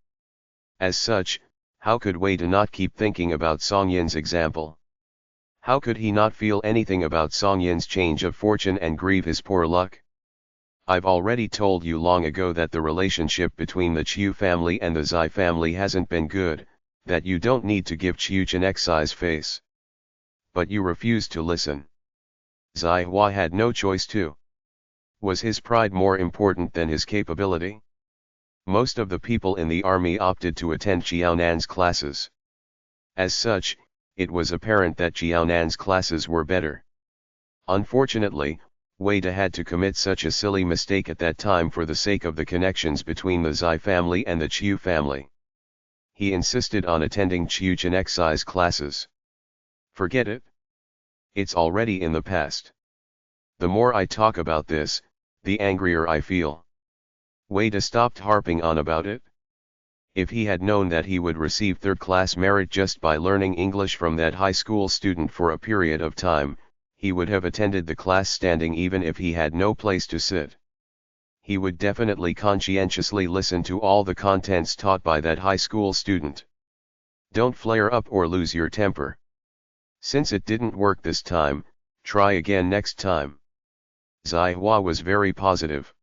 As such, how could Weida not keep thinking about Song Yin's example? How could he not feel anything about Song Yin's change of fortune and grieve his poor luck? I've already told you long ago that the relationship between the Chiu family and the Zai family hasn't been good, that you don't need to give Chiu an excise face. But you refuse to listen. Zai Hua had no choice to. Was his pride more important than his capability? Most of the people in the army opted to attend Xiaonan's classes. As such, it was apparent that Xiaonan's classes were better. Unfortunately, Wei De had to commit such a silly mistake at that time for the sake of the connections between the Zai family and the Chiu family. He insisted on attending Qiujian excise classes. Forget it. It's already in the past. The more I talk about this, the angrier I feel. Wei De stopped harping on about it. If he had known that he would receive third-class merit just by learning English from that high school student for a period of time, he would have attended the class standing even if he had no place to sit. He would definitely conscientiously listen to all the contents taught by that high school student. Don't flare up or lose your temper. Since it didn't work this time, try again next time. Zai Hua was very positive.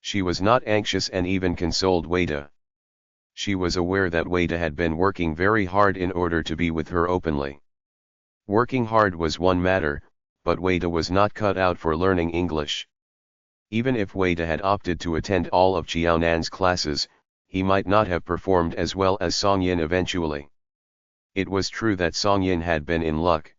She was not anxious and even consoled Wei De. She was aware that Wei De had been working very hard in order to be with her openly. Working hard was one matter, but Wei De was not cut out for learning English. Even if Wei De had opted to attend all of Xiaonan's classes, he might not have performed as well as Song Yin eventually. It was true that Song Yin had been in luck.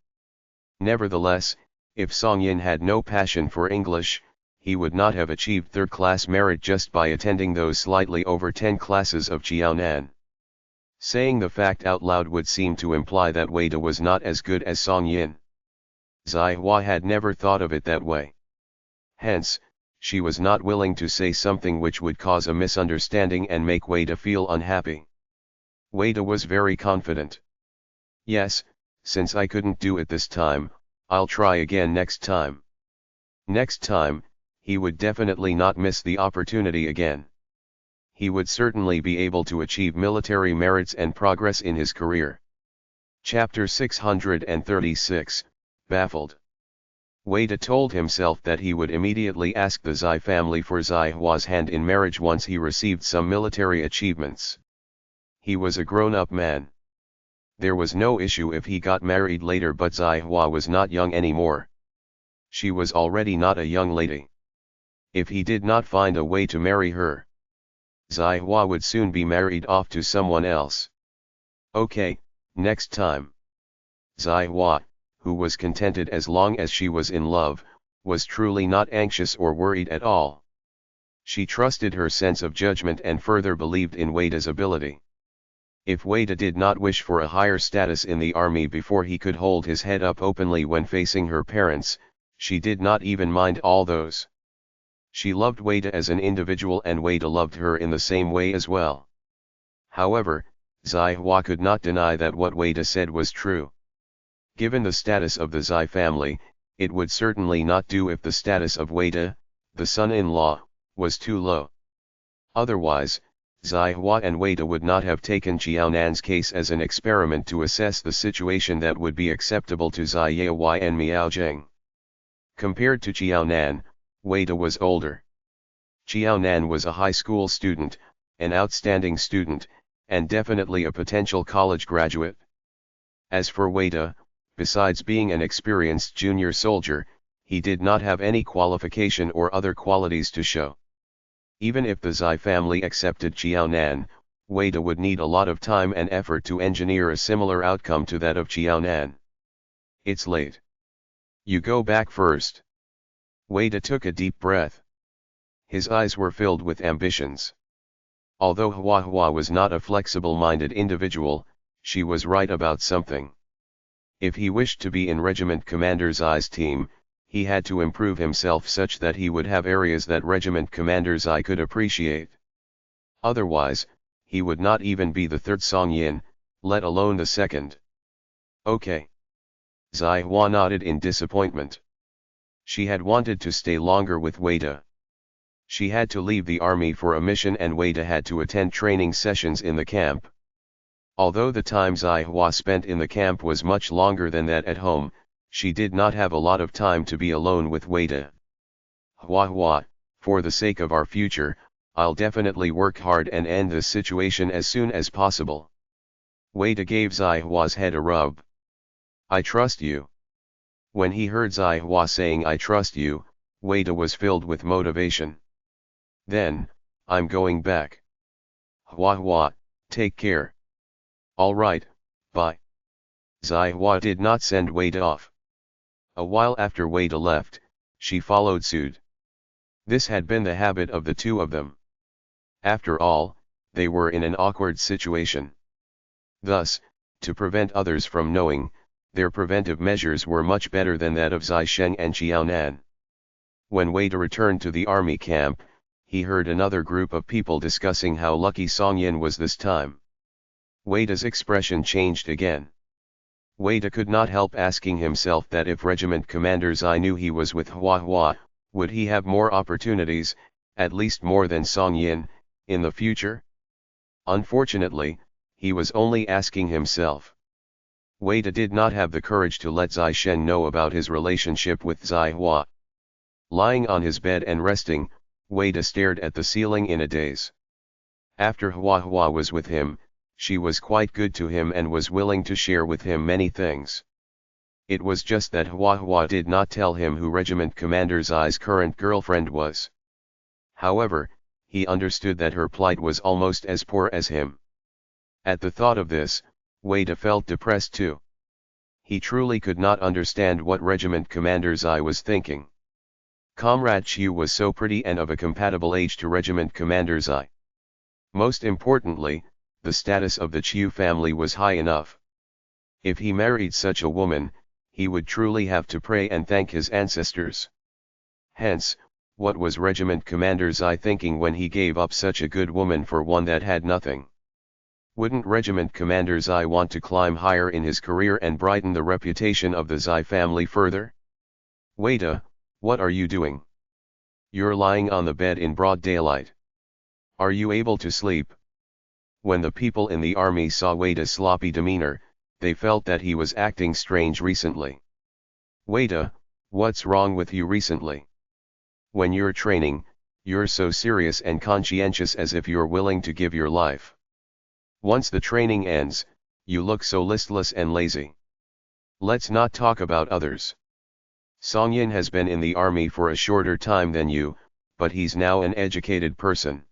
Nevertheless, if Song Yin had no passion for English, he would not have achieved third-class merit just by attending those slightly over 10 classes of Xiaonan. Saying the fact out loud would seem to imply that Wei De was not as good as Song Yin. Zai Hua had never thought of it that way. Hence, she was not willing to say something which would cause a misunderstanding and make Wei De feel unhappy. Wei De was very confident. Yes, since I couldn't do it this time, I'll try again next time. Next time, he would definitely not miss the opportunity again. He would certainly be able to achieve military merits and progress in his career. Chapter 636, Baffled. Wei De told himself that he would immediately ask the Zai family for Zai Hua's hand in marriage once he received some military achievements. He was a grown-up man. There was no issue if he got married later, but Zai Hua was not young anymore. She was already not a young lady. If he did not find a way to marry her, Zai Hua would soon be married off to someone else. Okay, next time. Zai Hua, who was contented as long as she was in love, was truly not anxious or worried at all. She trusted her sense of judgment and further believed in Wei De's ability. If Wei De did not wish for a higher status in the army before he could hold his head up openly when facing her parents, she did not even mind all those. She loved Wei De as an individual and Wei De loved her in the same way as well. However, Zai Hua could not deny that what Wei De said was true. Given the status of the Zai family, it would certainly not do if the status of Wei De, the son-in-law, was too low. Otherwise, Zai Hua and Wei De would not have taken Xiaonan's case as an experiment to assess the situation that would be acceptable to Zai Yawai and Miao Zheng. Compared to Xiaonan, Wei De was older. Xiaonan was a high school student, an outstanding student, and definitely a potential college graduate. As for Wei De, besides being an experienced junior soldier, he did not have any qualification or other qualities to show. Even if the Zai family accepted Xiaonan, Wei De would need a lot of time and effort to engineer a similar outcome to that of Xiaonan. It's late. You go back first. Wei De took a deep breath. His eyes were filled with ambitions. Although Hua Hua was not a flexible-minded individual, she was right about something. If he wished to be in Regiment Commander Zai's team, he had to improve himself such that he would have areas that Regiment Commander Zai could appreciate. Otherwise, he would not even be the third Song Yin, let alone the second. Okay. Zai Hua nodded in disappointment. She had wanted to stay longer with Wei De. She had to leave the army for a mission and Wei De had to attend training sessions in the camp. Although the time Zai Hua spent in the camp was much longer than that at home, she did not have a lot of time to be alone with Wei De. Hua Hua, For the sake of our future, I'll definitely work hard and end this situation as soon as possible. Weida gave Zaihua's head a rub. I trust you. When he heard Zaihua saying I trust you, Weida was filled with motivation. Then, I'm going back. Hua Hua, take care. Alright, bye. Zaihua did not send Weida off. A while after Weida left, she followed suit. This had been the habit of the two of them. After all, they were in an awkward situation. Thus, to prevent others from knowing, their preventive measures were much better than that of Zai Sheng and Xiaonan. When Weida returned to the army camp, he heard another group of people discussing how lucky Song Yin was this time. Weida's expression changed again. Weida could not help asking himself that if Regiment Commander Zai knew he was with Hua Hua, would he have more opportunities, at least more than Song Yin, in the future? Unfortunately, he was only asking himself. Weida did not have the courage to let Zai Shen know about his relationship with Zai Hua. Lying on his bed and resting, Weida stared at the ceiling in a daze. After Hua Hua was with him, she was quite good to him and was willing to share with him many things. It was just that Hua Hua did not tell him who Regiment Commander Zai's current girlfriend was. However, he understood that her plight was almost as poor as him. At the thought of this, Weida felt depressed too. He truly could not understand what Regiment Commander Zai was thinking. Comrade Chiu was so pretty and of a compatible age to Regiment Commander Zai. Most importantly, the status of the Chiu family was high enough. If he married such a woman, he would truly have to pray and thank his ancestors. Hence, what was Regiment Commander Zai thinking when he gave up such a good woman for one that had nothing? Wouldn't Regiment Commander Zai want to climb higher in his career and brighten the reputation of the Zai family further? Weida, what are you doing? You're lying on the bed in broad daylight. Are you able to sleep? When the people in the army saw Weida's sloppy demeanor, they felt that he was acting strange recently. Weida, what's wrong with you recently? When you're training, you're so serious and conscientious as if you're willing to give your life. Once the training ends, you look so listless and lazy. Let's not talk about others. Song Yin has been in the army for a shorter time than you, but he's now an educated person.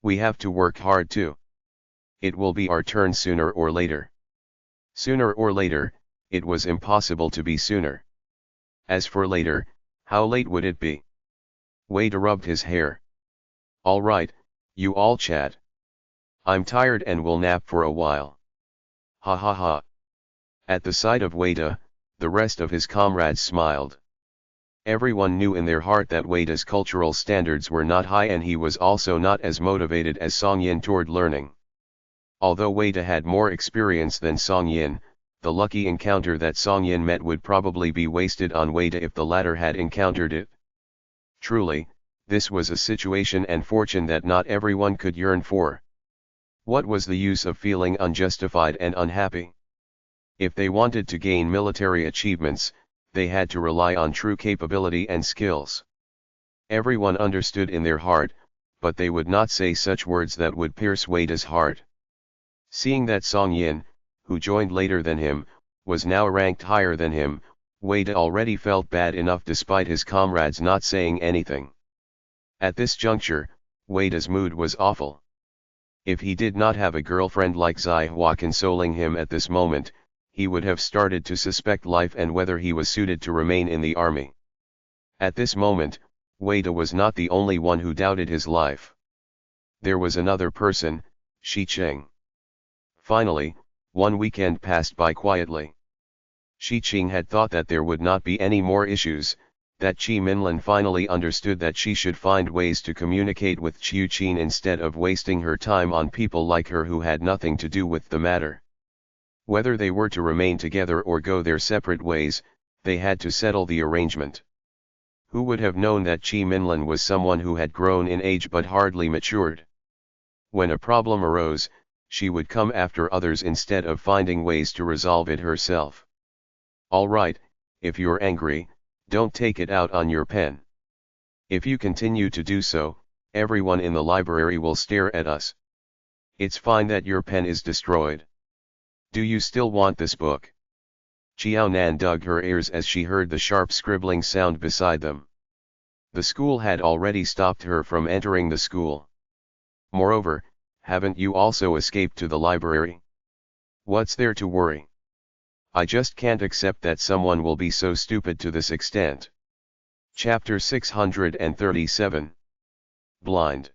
We have to work hard too. It will be our turn sooner or later. Sooner or later, it was impossible to be sooner. As for later, how late would it be? Weida rubbed his hair. All right, you all chat. I'm tired and will nap for a while. Ha ha ha. At the sight of Weida, the rest of his comrades smiled. Everyone knew in their heart that Weida's cultural standards were not high and he was also not as motivated as Song Yin toward learning. Although Weida had more experience than Song Yin, the lucky encounter that Song Yin met would probably be wasted on Weida if the latter had encountered it. Truly, this was a situation and fortune that not everyone could yearn for. What was the use of feeling unjustified and unhappy? If they wanted to gain military achievements, they had to rely on true capability and skills. Everyone understood in their heart, but they would not say such words that would pierce Weida's heart. Seeing that Song Yin, who joined later than him, was now ranked higher than him, Weida already felt bad enough despite his comrades not saying anything. At this juncture, Weida's mood was awful. If he did not have a girlfriend like Zai Hua consoling him at this moment, he would have started to suspect life and whether he was suited to remain in the army. At this moment, Weida was not the only one who doubted his life. There was another person, Shi Qing. Finally, one weekend passed by quietly. Shi Qing had thought that there would not be any more issues, that Qi Minlin finally understood that she should find ways to communicate with Qiu Qin instead of wasting her time on people like her who had nothing to do with the matter. Whether they were to remain together or go their separate ways, they had to settle the arrangement. Who would have known that Qi Minlin was someone who had grown in age but hardly matured? When a problem arose, she would come after others instead of finding ways to resolve it herself. All right, if you're angry, don't take it out on your pen. If you continue to do so, everyone in the library will stare at us. It's fine that your pen is destroyed. Do you still want this book? Xiao Nan dug her ears as she heard the sharp scribbling sound beside them. The school had already stopped her from entering the school. Moreover, haven't you also escaped to the library? What's there to worry? I just can't accept that someone will be so stupid to this extent. Chapter 637. Blind.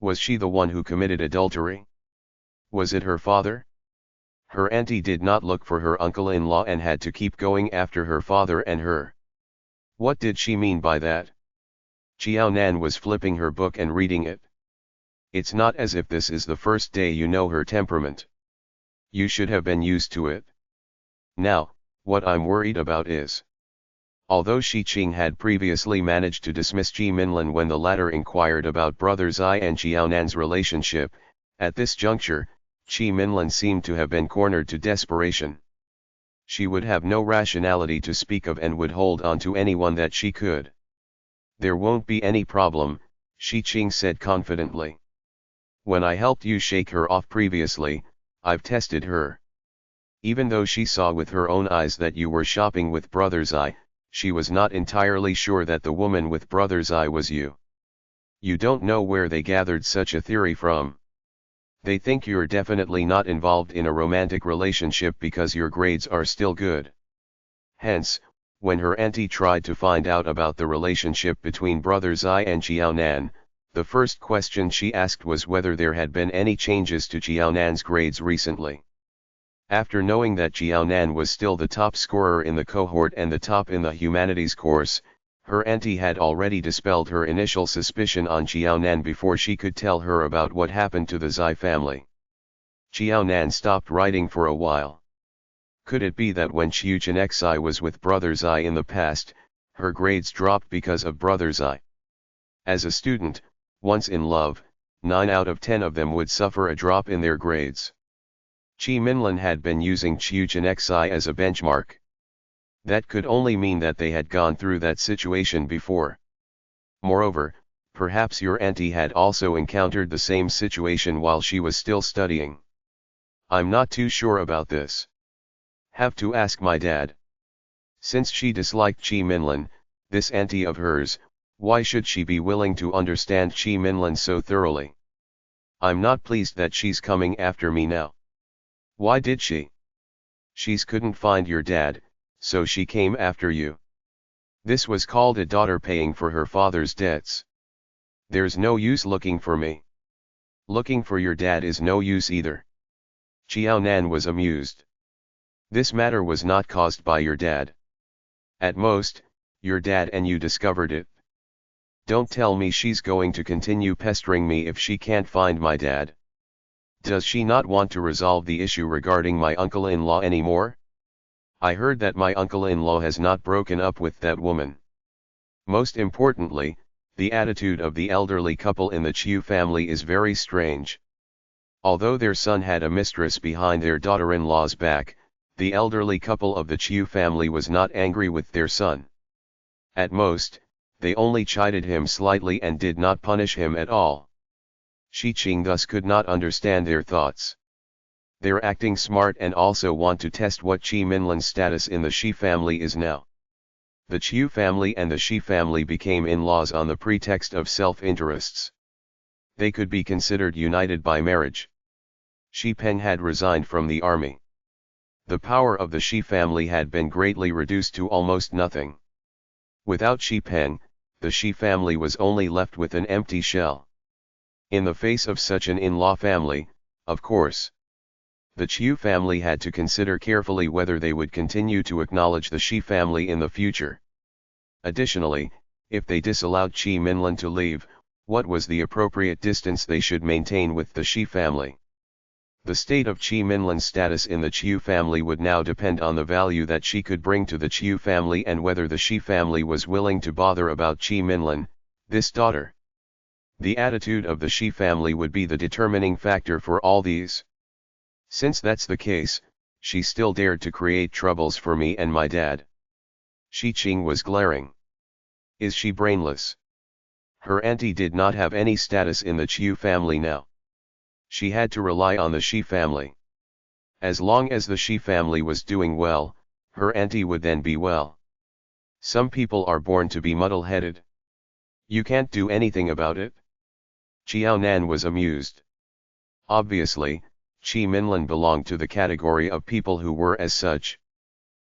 Was she the one who committed adultery? Was it her father? Her auntie did not look for her uncle-in-law and had to keep going after her father and her. What did she mean by that? Xiao Nan was flipping her book and reading it. It's not as if this is the first day you know her temperament. You should have been used to it. Now, what I'm worried about is. Although Shi Qing had previously managed to dismiss Ji Minlin when the latter inquired about Brother Zai and Xiao Nan's relationship, at this juncture, Ji Minlin seemed to have been cornered to desperation. She would have no rationality to speak of and would hold on to anyone that she could. There won't be any problem, Shi Qing said confidently. When I helped you shake her off previously, I've tested her. Even though she saw with her own eyes that you were shopping with Brother Zai, she was not entirely sure that the woman with Brother Zai was you. You don't know where they gathered such a theory from. They think you're definitely not involved in a romantic relationship because your grades are still good. Hence, when her auntie tried to find out about the relationship between Brother Zai and Xiao Nan, the first question she asked was whether there had been any changes to Xiao Nan's grades recently. After knowing that Xiao Nan was still the top scorer in the cohort and the top in the humanities course, her auntie had already dispelled her initial suspicion on Xiao Nan before she could tell her about what happened to the Zai family. Xiao Nan stopped writing for a while. Could it be that when Xiu Chenxai was with Brother Zai in the past, her grades dropped because of Brother Zai? As a student, once in love, 9 out of 10 of them would suffer a drop in their grades. Ji Minlin had been using Xiu Chenxai as a benchmark. That could only mean that they had gone through that situation before. Moreover, perhaps your auntie had also encountered the same situation while she was still studying. I'm not too sure about this. Have to ask my dad. Since she disliked Ji Minlin, this auntie of hers, why should she be willing to understand Ji Minlin so thoroughly? I'm not pleased that she's coming after me now. Why did she? She's couldn't find your dad, so she came after you. This was called a daughter paying for her father's debts. There's no use looking for me. Looking for your dad is no use either. Xiao Nan was amused. This matter was not caused by your dad. At most, your dad and you discovered it. Don't tell me she's going to continue pestering me if she can't find my dad. Does she not want to resolve the issue regarding my uncle-in-law anymore? I heard that my uncle-in-law has not broken up with that woman. Most importantly, the attitude of the elderly couple in the Chiu family is very strange. Although their son had a mistress behind their daughter-in-law's back, the elderly couple of the Chiu family was not angry with their son. At most, they only chided him slightly and did not punish him at all. Shi Qing thus could not understand their thoughts. They're acting smart and also want to test what Ji Minlin's status in the Shi family is now. The Chiu family and the Shi family became in-laws on the pretext of self-interests. They could be considered united by marriage. Shi Peng had resigned from the army. The power of the Shi family had been greatly reduced to almost nothing. Without Shi Peng, the Shi family was only left with an empty shell. In the face of such an in-law family, of course, the Chiu family had to consider carefully whether they would continue to acknowledge the Shi family in the future. Additionally, if they disallowed Ji Minlin to leave, what was the appropriate distance they should maintain with the Shi family? The state of Ji Minlin's status in the Chiu family would now depend on the value that she could bring to the Chiu family and whether the Shi family was willing to bother about Ji Minlin, this daughter. The attitude of the Shi family would be the determining factor for all these. Since that's the case, she still dared to create troubles for me and my dad. Shi Qing was glaring. Is she brainless? Her auntie did not have any status in the Chiu family now. She had to rely on the Shi family. As long as the Shi family was doing well, her auntie would then be well. Some people are born to be muddle-headed. You can't do anything about it. Xiao Nan was amused. Obviously, Qi Minlan belonged to the category of people who were as such.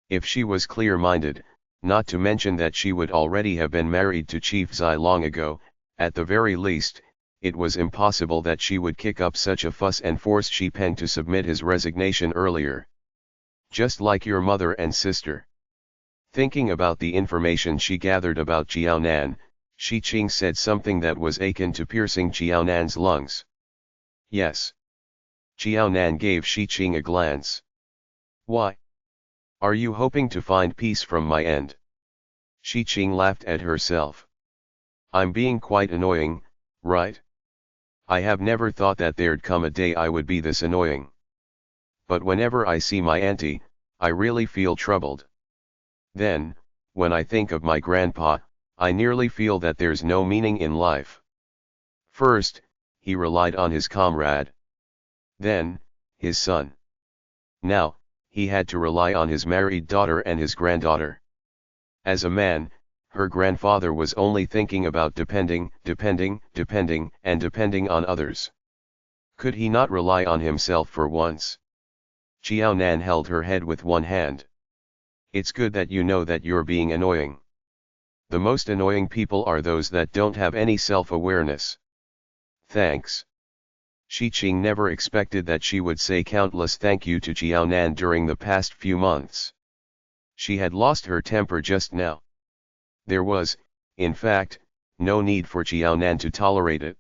If she was clear-minded, not to mention that she would already have been married to Chief Zai long ago, at the very least, it was impossible that she would kick up such a fuss and force Shi Peng to submit his resignation earlier. Just like your mother and sister. Thinking about the information she gathered about Xiao Nan, Shi Qing said something that was akin to piercing Xiao Nan's lungs. Yes. Xiao Nan gave Shi Qing a glance. Why? Are you hoping to find peace from my end? Shi Qing laughed at herself. I'm being quite annoying, right? I have never thought that there'd come a day I would be this annoying. But whenever I see my auntie, I really feel troubled. Then, when I think of my grandpa, I nearly feel that there's no meaning in life. First, he relied on his comrade. Then, his son. Now, he had to rely on his married daughter and his granddaughter. As a man, her grandfather was only thinking about depending on others. Could he not rely on himself for once? Xiao Nan held her head with one hand. It's good that you know that you're being annoying. The most annoying people are those that don't have any self-awareness. Thanks. Shi Qing never expected that she would say countless thank you to Xiao Nan during the past few months. She had lost her temper just now. There was, in fact, no need for Xiao Nan to tolerate it.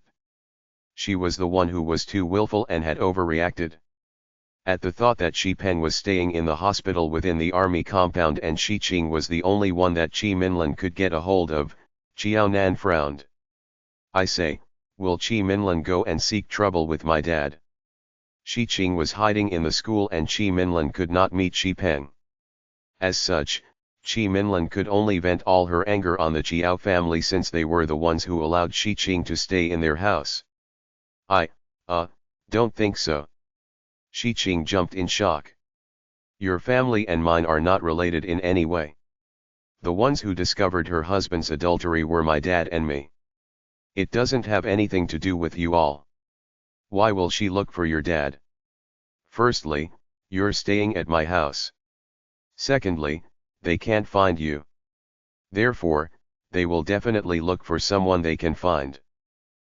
She was the one who was too willful and had overreacted. At the thought that Shi Peng was staying in the hospital within the army compound and Shi Qing was the only one that Qi Minlan could get a hold of, Xiao Nan frowned. I say, will Qi Minlan go and seek trouble with my dad? Shi Qing was hiding in the school and Qi Minlan could not meet Shi Peng. As such, Qi Minlan could only vent all her anger on the Qiao family since they were the ones who allowed Shi Qing to stay in their house. Don't think so. Shi Qing jumped in shock. Your family and mine are not related in any way. The ones who discovered her husband's adultery were my dad and me. It doesn't have anything to do with you all. Why will she look for your dad? Firstly, you're staying at my house. Secondly, they can't find you. Therefore, they will definitely look for someone they can find.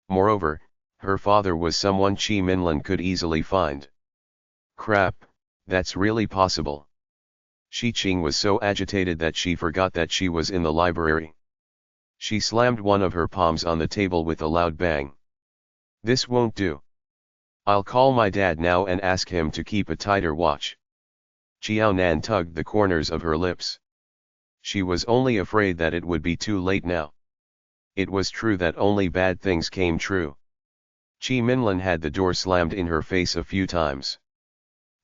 Moreover, her father was someone Qi Minlan could easily find. Crap, that's really possible. Shi Qing was so agitated that she forgot that she was in the library. She slammed one of her palms on the table with a loud bang. This won't do. I'll call my dad now and ask him to keep a tighter watch. Xiao Nan tugged the corners of her lips. She was only afraid that it would be too late now. It was true that only bad things came true. Qi Minlan had the door slammed in her face a few times.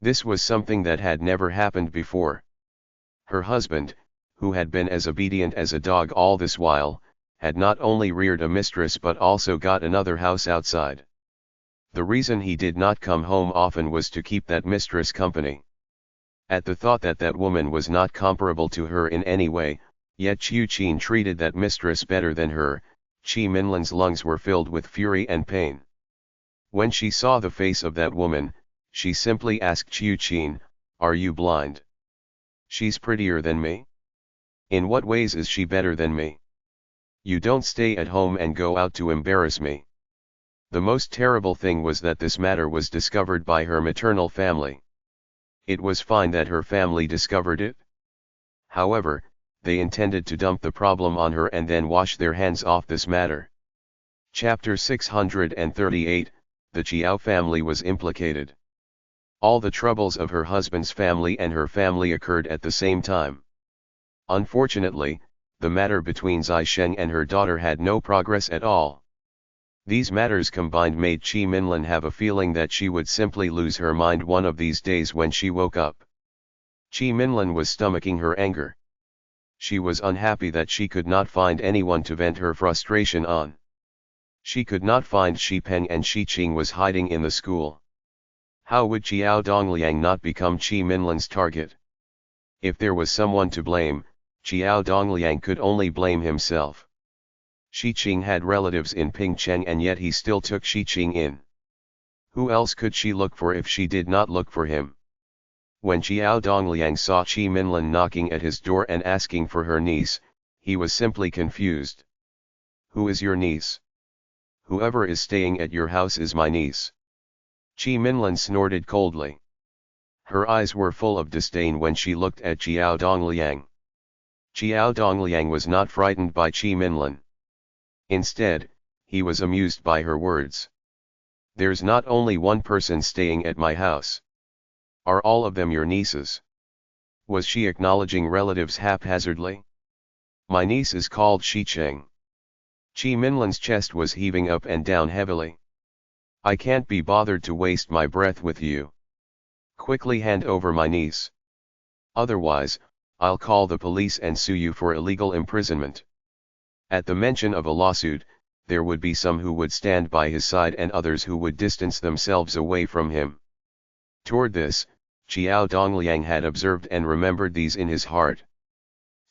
This was something that had never happened before. Her husband, who had been as obedient as a dog all this while, had not only reared a mistress but also got another house outside. The reason he did not come home often was to keep that mistress company. At the thought that that woman was not comparable to her in any way, yet Qiu Qin treated that mistress better than her, Qi Minlan's lungs were filled with fury and pain. When she saw the face of that woman, she simply asked Qiu Qin, "Are you blind? She's prettier than me? In what ways is she better than me? You don't stay at home and go out to embarrass me." The most terrible thing was that this matter was discovered by her maternal family. It was fine that her family discovered it. However, they intended to dump the problem on her and then wash their hands off this matter. Chapter 638, The Qiao family was implicated. All the troubles of her husband's family and her family occurred at the same time. Unfortunately, the matter between Zai Sheng and her daughter had no progress at all. These matters combined made Qi Minlan have a feeling that she would simply lose her mind one of these days when she woke up. Qi Minlan was stomaching her anger. She was unhappy that she could not find anyone to vent her frustration on. She could not find Shi Peng and Shi Qing was hiding in the school. How would Qiao Dongliang not become Qi Minlan's target? If there was someone to blame, Qiao Dongliang could only blame himself. Shi Qing had relatives in Pingcheng and yet he still took Shi Qing in. Who else could she look for if she did not look for him? When Qiao Dongliang saw Qi Minlan knocking at his door and asking for her niece, he was simply confused. Who is your niece? Whoever is staying at your house is my niece. Qi Minlan snorted coldly. Her eyes were full of disdain when she looked at Qiao Dongliang. Qiao Dongliang was not frightened by Qi Minlan. Instead, he was amused by her words. There's not only one person staying at my house. Are all of them your nieces? Was she acknowledging relatives haphazardly? My niece is called Shi Qing. Qi Minlan's chest was heaving up and down heavily. I can't be bothered to waste my breath with you. Quickly hand over my niece. Otherwise, I'll call the police and sue you for illegal imprisonment. At the mention of a lawsuit, there would be some who would stand by his side and others who would distance themselves away from him. Toward this, Qiao Dongliang had observed and remembered these in his heart.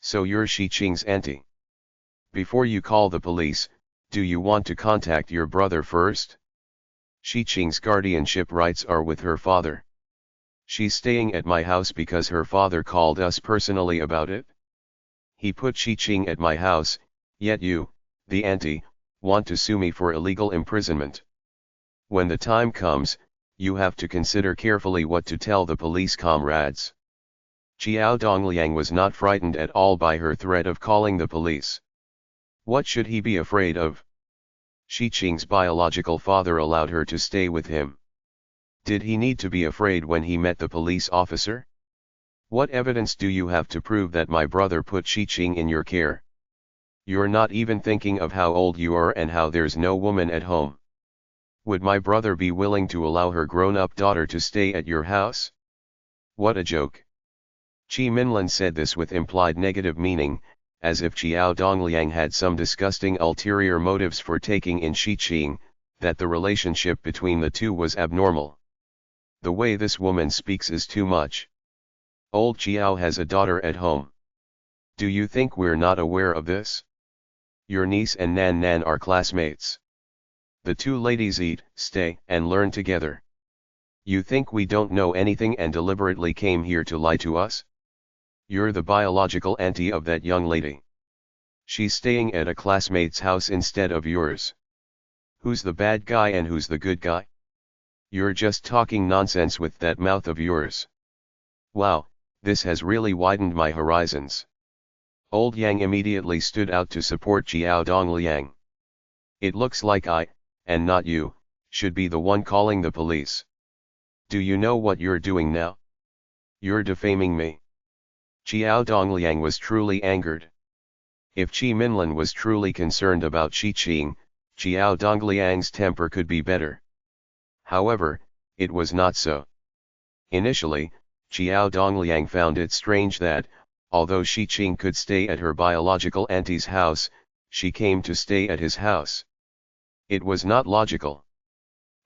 So you're Shi Qing's auntie. Before you call the police, do you want to contact your brother first? Shi Qing's guardianship rights are with her father. She's staying at my house because her father called us personally about it. He put Shi Qing at my house, yet you, the auntie, want to sue me for illegal imprisonment. When the time comes, you have to consider carefully what to tell the police comrades. Qiao Dongliang was not frightened at all by her threat of calling the police. What should he be afraid of? Shi Qing's biological father allowed her to stay with him. Did he need to be afraid when he met the police officer? What evidence do you have to prove that my brother put Shi Qing in your care? You're not even thinking of how old you are and how there's no woman at home. Would my brother be willing to allow her grown-up daughter to stay at your house? What a joke. Qi Minlan said this with implied negative meaning, as if Qiao Dongliang had some disgusting ulterior motives for taking in Shi Qing, that the relationship between the two was abnormal. The way this woman speaks is too much. Old Qiao has a daughter at home. Do you think we're not aware of this? Your niece and Nan Nan are classmates. The two ladies eat, stay, and learn together. You think we don't know anything and deliberately came here to lie to us? You're the biological auntie of that young lady. She's staying at a classmate's house instead of yours. Who's the bad guy and who's the good guy? You're just talking nonsense with that mouth of yours. Wow, this has really widened my horizons. Old Yang immediately stood out to support Qiao Dongliang. It looks like I, and not you, should be the one calling the police. Do you know what you're doing now? You're defaming me. Qiao Dongliang was truly angered. If Qi Minlan was truly concerned about Shi Qing, Qiao Dongliang's temper could be better. However, it was not so. Initially, Qiao Dongliang found it strange that, although Shi Qing could stay at her biological auntie's house, she came to stay at his house. It was not logical.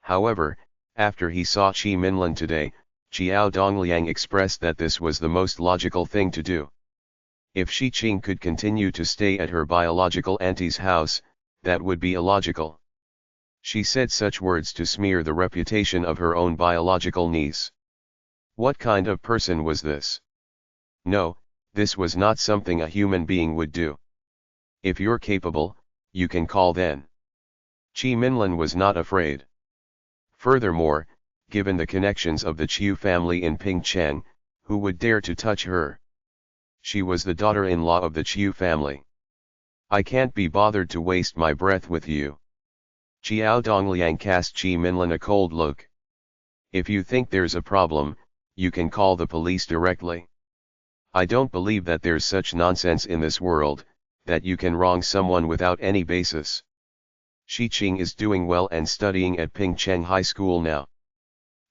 However, after he saw Qi Minlan today, Qiao Dongliang expressed that this was the most logical thing to do. If Shi Qing could continue to stay at her biological auntie's house, that would be illogical. She said such words to smear the reputation of her own biological niece. What kind of person was this? No, this was not something a human being would do. If you're capable, you can call then. Qi Minlan was not afraid. Furthermore, given the connections of the Qiu family in Pingcheng, who would dare to touch her? She was the daughter-in-law of the Qiu family. I can't be bothered to waste my breath with you. Qiao Dongliang cast Qi Minlan a cold look. If you think there's a problem, you can call the police directly. I don't believe that there's such nonsense in this world, that you can wrong someone without any basis. Shi Qing is doing well and studying at Pingcheng High School now.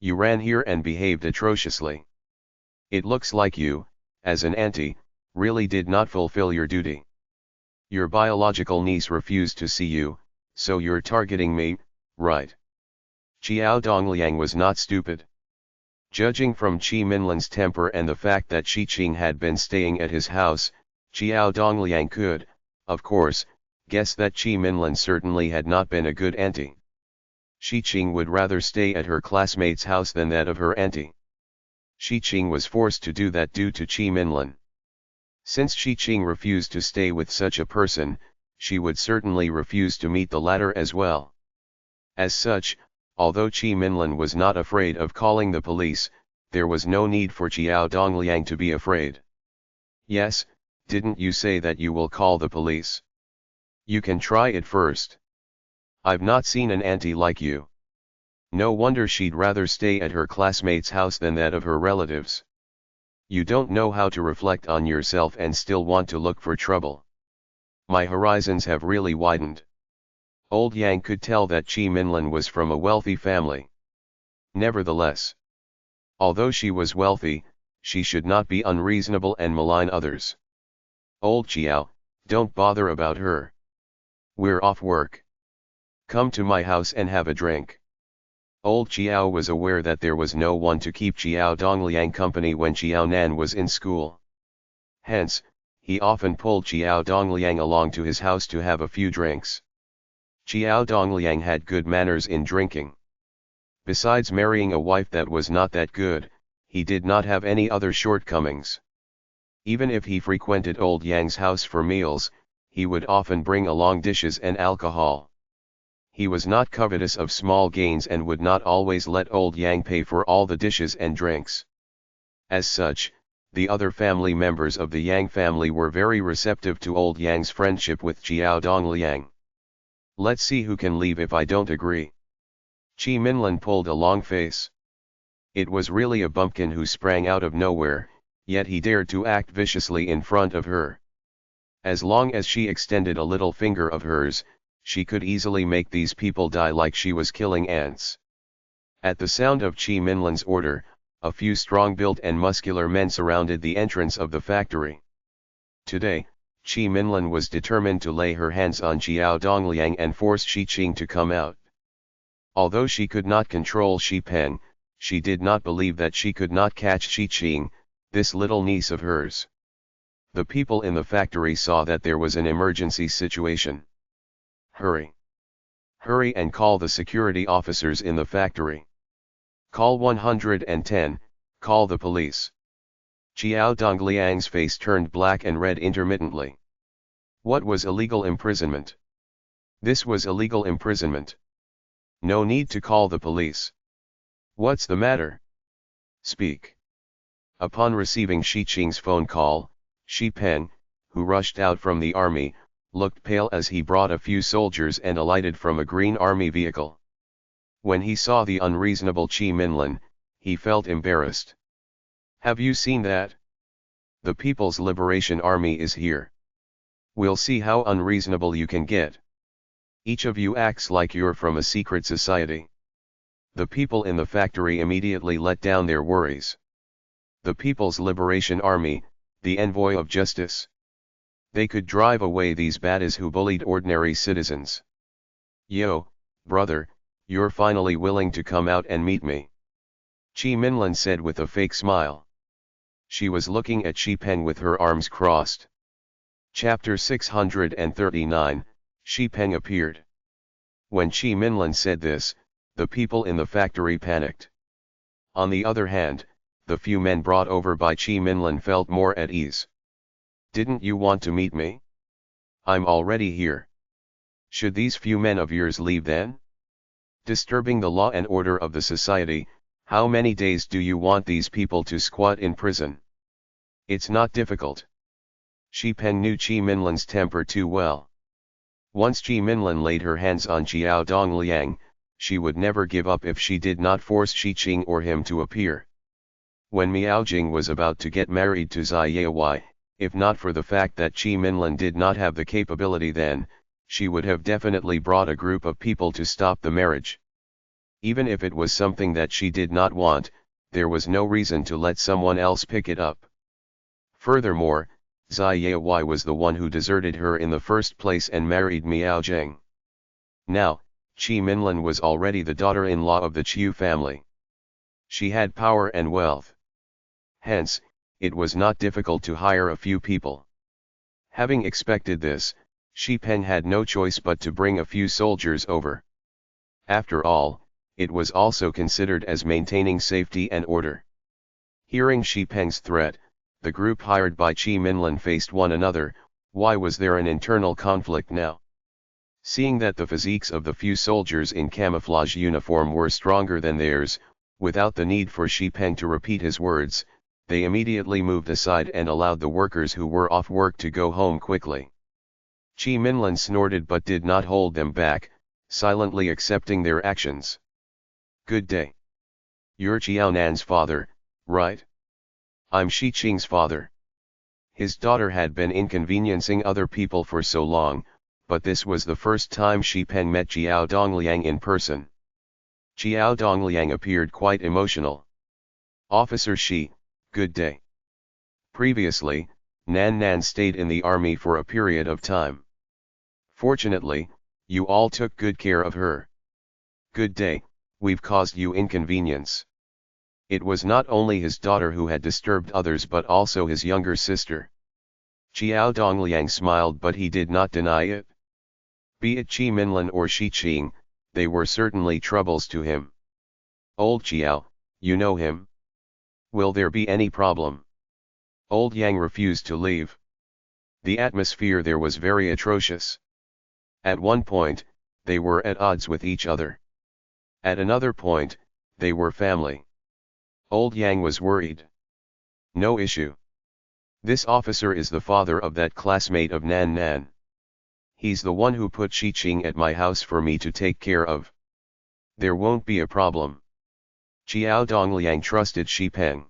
You ran here and behaved atrociously. It looks like you, as an auntie, really did not fulfill your duty. Your biological niece refused to see you, So you're targeting me, right? Xiao Dongliang was not stupid. Judging from Qi Minlan's temper and the fact that Xi Qing had been staying at his house, Xiao Dongliang could, of course, guess that Qi Minlan certainly had not been a good auntie. Xi Qing would rather stay at her classmate's house than that of her auntie. Xi Qing was forced to do that due to Qi Minlan. Since Xi Qing refused to stay with such a person, she would certainly refuse to meet the latter as well. As such, although Qi Minlan was not afraid of calling the police, there was no need for Xiao Dongliang to be afraid. Yes, didn't you say that you will call the police? You can try it first. I've not seen an auntie like you. No wonder she'd rather stay at her classmate's house than that of her relatives. You don't know how to reflect on yourself and still want to look for trouble. My horizons have really widened. Old Yang could tell that Qi Minlan was from a wealthy family. Nevertheless, although she was wealthy, she should not be unreasonable and malign others. Old Xiao, don't bother about her. We're off work. Come to my house and have a drink. Old Xiao was aware that there was no one to keep Xiao Dongliang company when Xiao Nan was in school. Hence, he often pulled Xiao Dongliang along to his house to have a few drinks. Xiao Dongliang had good manners in drinking. Besides marrying a wife that was not that good, he did not have any other shortcomings. Even if he frequented Old Yang's house for meals, he would often bring along dishes and alcohol. He was not covetous of small gains and would not always let Old Yang pay for all the dishes and drinks. As such, the other family members of the Yang family were very receptive to Old Yang's friendship with Xiao Dongliang. Let's see who can leave if I don't agree. Qi Minlan pulled a long face. It was really a bumpkin who sprang out of nowhere, yet he dared to act viciously in front of her. As long as she extended a little finger of hers, she could easily make these people die like she was killing ants. At the sound of Qi Minlan's order, a few strong-built and muscular men surrounded the entrance of the factory. Today, Qi Minlan was determined to lay her hands on Xiao Dongliang and force Xi Qing to come out. Although she could not control Xi Peng, she did not believe that she could not catch Xi Qing, this little niece of hers. The people in the factory saw that there was an emergency situation. Hurry! Hurry and call the security officers in the factory. Call 110, call the police. Xiao Dongliang's face turned black and red intermittently. What was illegal imprisonment? This was illegal imprisonment. No need to call the police. What's the matter? Speak. Upon receiving Xi Qing's phone call, Xi Peng, who rushed out from the army, looked pale as he brought a few soldiers and alighted from a green army vehicle. When he saw the unreasonable Qi Minlan, he felt embarrassed. Have you seen that? The People's Liberation Army is here. We'll see how unreasonable you can get. Each of you acts like you're from a secret society. The people in the factory immediately let down their worries. The People's Liberation Army, the envoy of justice. They could drive away these baddies who bullied ordinary citizens. Yo, brother, you're finally willing to come out and meet me. Qi Minlan said with a fake smile. She was looking at Xi Peng with her arms crossed. Chapter 639, Xi Peng appeared. When Qi Minlan said this, the people in the factory panicked. On the other hand, the few men brought over by Qi Minlan felt more at ease. Didn't you want to meet me? I'm already here. Should these few men of yours leave then? Disturbing the law and order of the society, how many days do you want these people to squat in prison? It's not difficult. Xi Peng knew Qi Minlan's temper too well. Once Qi Minlan laid her hands on Xiao Dongliang, she would never give up if she did not force Xi Qing or him to appear. When Miao Jing was about to get married to Zai Yewei, if not for the fact that Qi Minlan did not have the capability then, she would have definitely brought a group of people to stop the marriage. Even if it was something that she did not want, there was no reason to let someone else pick it up. Furthermore, Zai Yewei was the one who deserted her in the first place and married Miao Jing. Now, Qi Minlin was already the daughter-in-law of the Qiu family. She had power and wealth. Hence, it was not difficult to hire a few people. Having expected this, Shi Peng had no choice but to bring a few soldiers over. After all, it was also considered as maintaining safety and order. Hearing Shi Peng's threat, the group hired by Qi Minlin faced one another. Why was there an internal conflict now? Seeing that the physiques of the few soldiers in camouflage uniform were stronger than theirs, without the need for Shi Peng to repeat his words, they immediately moved aside and allowed the workers who were off work to go home quickly. Qi Minlin snorted but did not hold them back, silently accepting their actions. Good day. You're Qiao Nan's father, right? I'm Shi Qing's father. His daughter had been inconveniencing other people for so long, but this was the first time Shi Peng met Jiao Dongliang in person. Jiao Dongliang appeared quite emotional. Officer Shi, good day. Previously, Nan stayed in the army for a period of time. Fortunately, you all took good care of her. Good day, we've caused you inconvenience. It was not only his daughter who had disturbed others but also his younger sister. Jiao Dongliang smiled but he did not deny it. Be it Qi Minlin or Shi Qing, they were certainly troubles to him. Old Jiao, you know him? Will there be any problem? Old Yang refused to leave. The atmosphere there was very atrocious. At one point, they were at odds with each other. At another point, they were family. Old Yang was worried. No issue. This officer is the father of that classmate of Nan. He's the one who put Shi Qing at my house for me to take care of. There won't be a problem. Jiao Dongliang trusted Shi Peng.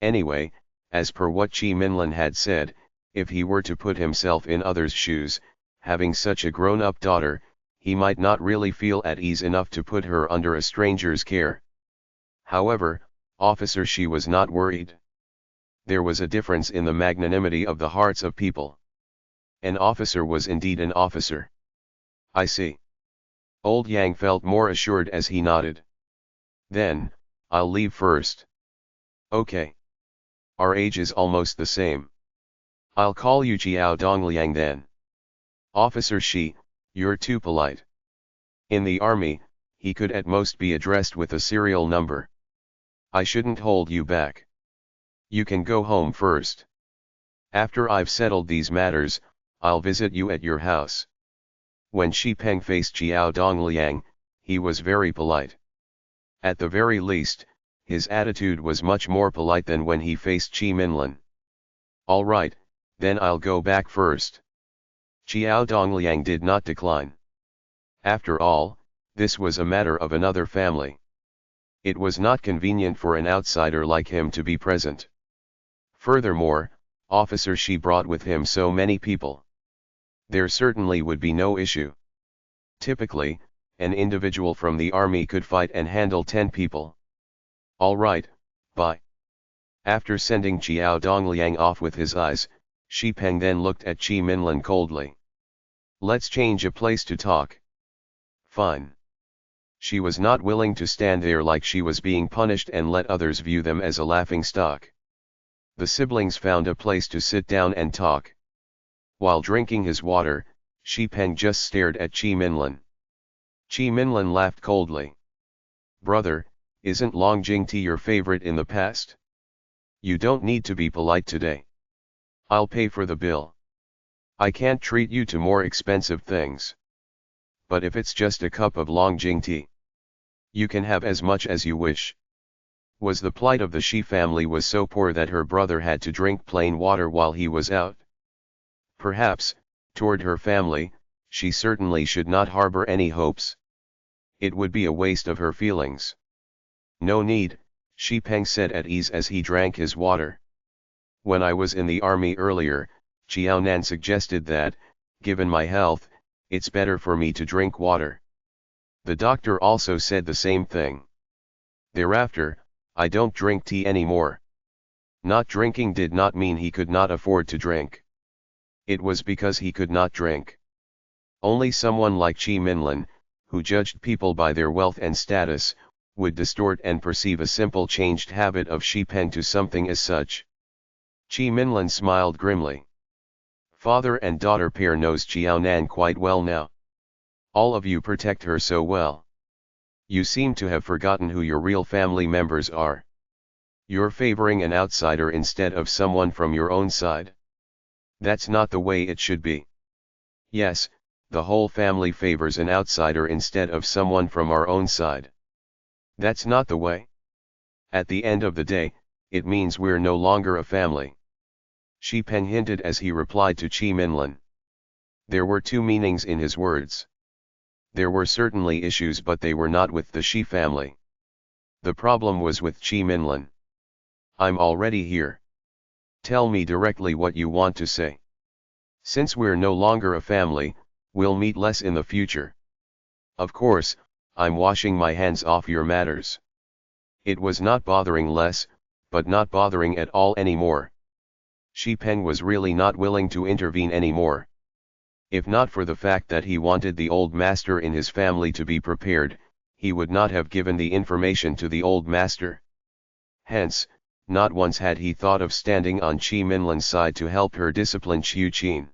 Anyway, as per what Qi Minlin had said, if he were to put himself in others' shoes, having such a grown-up daughter, he might not really feel at ease enough to put her under a stranger's care. However, Officer Shi was not worried. There was a difference in the magnanimity of the hearts of people. An officer was indeed an officer. I see. Old Yang felt more assured as he nodded. Then, I'll leave first. Okay. Our age is almost the same. I'll call you Jiao Dongliang then. Officer Shi, you're too polite. In the army, he could at most be addressed with a serial number. I shouldn't hold you back. You can go home first. After I've settled these matters, I'll visit you at your house. When Shi Peng faced Jiao Dongliang, he was very polite. At the very least, his attitude was much more polite than when he faced Qi Minlin. All right, then I'll go back first. Jiao Dongliang did not decline. After all, this was a matter of another family. It was not convenient for an outsider like him to be present. Furthermore, Officer Shi brought with him so many people. There certainly would be no issue. Typically, an individual from the army could fight and handle 10 people. All right, bye. After sending Jiao Dongliang off with his eyes, Shi Peng then looked at Qi Minlin coldly. Let's change a place to talk. Fine. She was not willing to stand there like she was being punished and let others view them as a laughingstock. The siblings found a place to sit down and talk. While drinking his water, Shi Peng just stared at Qi Minlin. Qi Minlin laughed coldly. Brother, isn't Longjing tea your favorite in the past? You don't need to be polite today. I'll pay for the bill. I can't treat you to more expensive things. But if it's just a cup of Longjing tea, you can have as much as you wish. Was the plight of the Shi family was so poor that her brother had to drink plain water while he was out? Perhaps, toward her family, she certainly should not harbor any hopes. It would be a waste of her feelings. No need, Shi Peng said at ease as he drank his water. When I was in the army earlier, Jiao Nan suggested that, given my health, it's better for me to drink water. The doctor also said the same thing. Thereafter, I don't drink tea anymore. Not drinking did not mean he could not afford to drink. It was because he could not drink. Only someone like Chi Minlin, who judged people by their wealth and status, would distort and perceive a simple changed habit of Shi Peng to something as such. Chi Minlin smiled grimly. Father and daughter pair knows Xiao Nan quite well now. All of you protect her so well. You seem to have forgotten who your real family members are. You're favoring an outsider instead of someone from your own side. That's not the way it should be. Yes, the whole family favors an outsider instead of someone from our own side. That's not the way. At the end of the day, it means we're no longer a family. Shi Peng hinted as he replied to Chi Minlin. There were two meanings in his words. There were certainly issues, but they were not with the Shi family. The problem was with Chi Minlin. I'm already here. Tell me directly what you want to say. Since we're no longer a family, we'll meet less in the future. Of course, I'm washing my hands off your matters. It was not bothering less, but not bothering at all anymore. Shi Peng was really not willing to intervene anymore. If not for the fact that he wanted the old master in his family to be prepared, he would not have given the information to the old master. Hence, not once had he thought of standing on Chi Minlin's side to help her discipline Qiu Qin.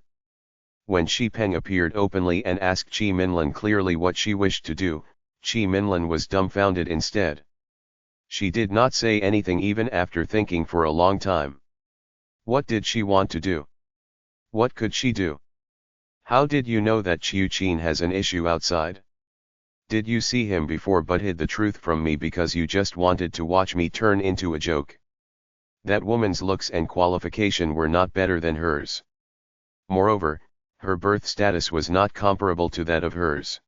When Shi Peng appeared openly and asked Chi Minlin clearly what she wished to do, Chi Minlin was dumbfounded instead. She did not say anything even after thinking for a long time. What did she want to do? What could she do? How did you know that Qiu Qin has an issue outside? Did you see him before but hid the truth from me because you just wanted to watch me turn into a joke? That woman's looks and qualification were not better than hers. Moreover, her birth status was not comparable to that of hers.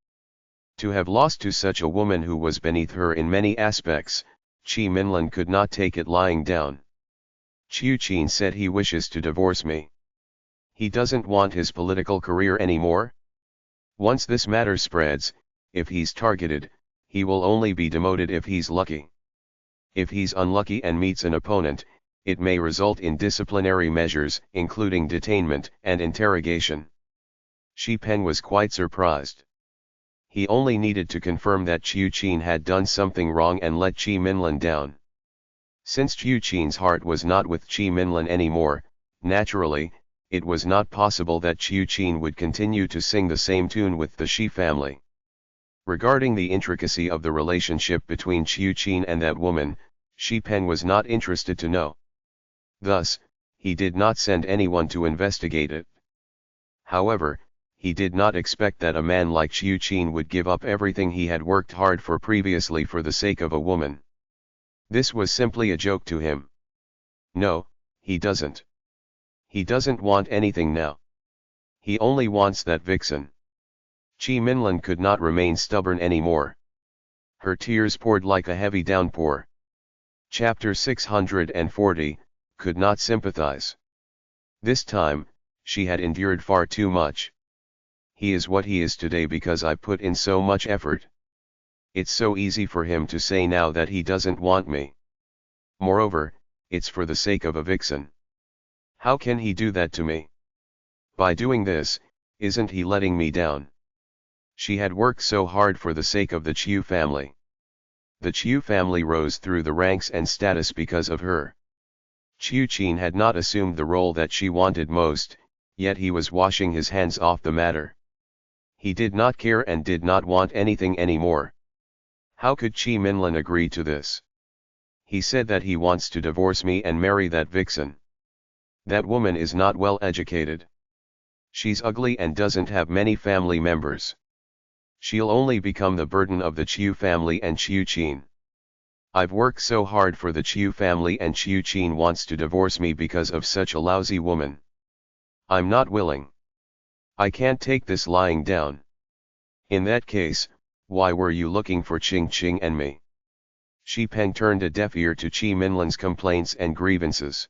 To have lost to such a woman who was beneath her in many aspects, Chi Minlin could not take it lying down. Qiu Qin said he wishes to divorce me. He doesn't want his political career anymore? Once this matter spreads, if he's targeted, he will only be demoted if he's lucky. If he's unlucky and meets an opponent, it may result in disciplinary measures, including detainment and interrogation. Shi Peng was quite surprised. He only needed to confirm that Qiu Qin had done something wrong and let Chi Minlin down. Since Qiu Qin's heart was not with Chi Minlin anymore, naturally, it was not possible that Qiu Qin would continue to sing the same tune with the Shi family. Regarding the intricacy of the relationship between Qiu Qin and that woman, Shi Peng was not interested to know. Thus, he did not send anyone to investigate it. However, he did not expect that a man like Qiu Qin would give up everything he had worked hard for previously for the sake of a woman. This was simply a joke to him. No, he doesn't. He doesn't want anything now. He only wants that vixen. Chi Minlin could not remain stubborn anymore. Her tears poured like a heavy downpour. Chapter 640, could not sympathize. This time, she had endured far too much. He is what he is today because I put in so much effort. It's so easy for him to say now that he doesn't want me. Moreover, it's for the sake of a vixen. How can he do that to me? By doing this, isn't he letting me down? She had worked so hard for the sake of the Qiu family. The Qiu family rose through the ranks and status because of her. Qiu Qin had not assumed the role that she wanted most, yet he was washing his hands off the matter. He did not care and did not want anything anymore. How could Chi Minlin agree to this? He said that he wants to divorce me and marry that vixen. That woman is not well educated. She's ugly and doesn't have many family members. She'll only become the burden of the Qiu family and Qiu Qin. I've worked so hard for the Qiu family and Qiu Qin wants to divorce me because of such a lousy woman. I'm not willing. I can't take this lying down. In that case, why were you looking for Qing Qing and me? Shi Peng turned a deaf ear to Chi Minlin's complaints and grievances.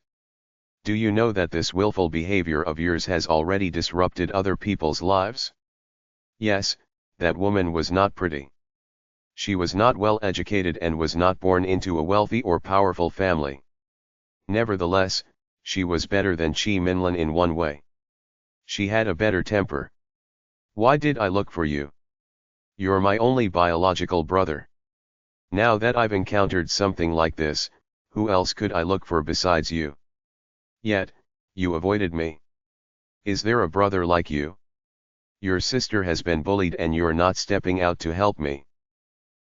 Do you know that this willful behavior of yours has already disrupted other people's lives? Yes, that woman was not pretty. She was not well educated and was not born into a wealthy or powerful family. Nevertheless, she was better than Chi Minlin in one way. She had a better temper. Why did I look for you? You're my only biological brother. Now that I've encountered something like this, who else could I look for besides you? Yet, you avoided me. Is there a brother like you? Your sister has been bullied and you're not stepping out to help me.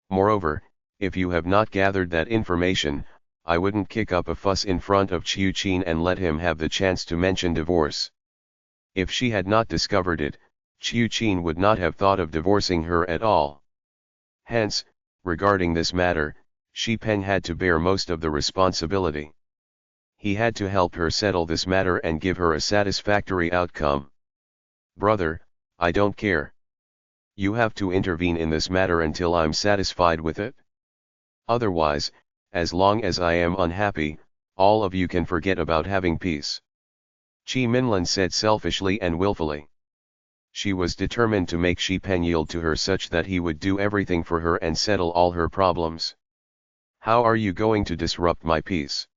Moreover, if you have not gathered that information, I wouldn't kick up a fuss in front of Chiu Chin and let him have the chance to mention divorce. If she had not discovered it, Chiu Chin would not have thought of divorcing her at all. Hence, regarding this matter, Shi Peng had to bear most of the responsibility. He had to help her settle this matter and give her a satisfactory outcome. Brother, I don't care. You have to intervene in this matter until I'm satisfied with it. Otherwise, as long as I am unhappy, all of you can forget about having peace. Chi Minlan said selfishly and willfully. She was determined to make Shi Peng yield to her such that he would do everything for her and settle all her problems. How are you going to disrupt my peace?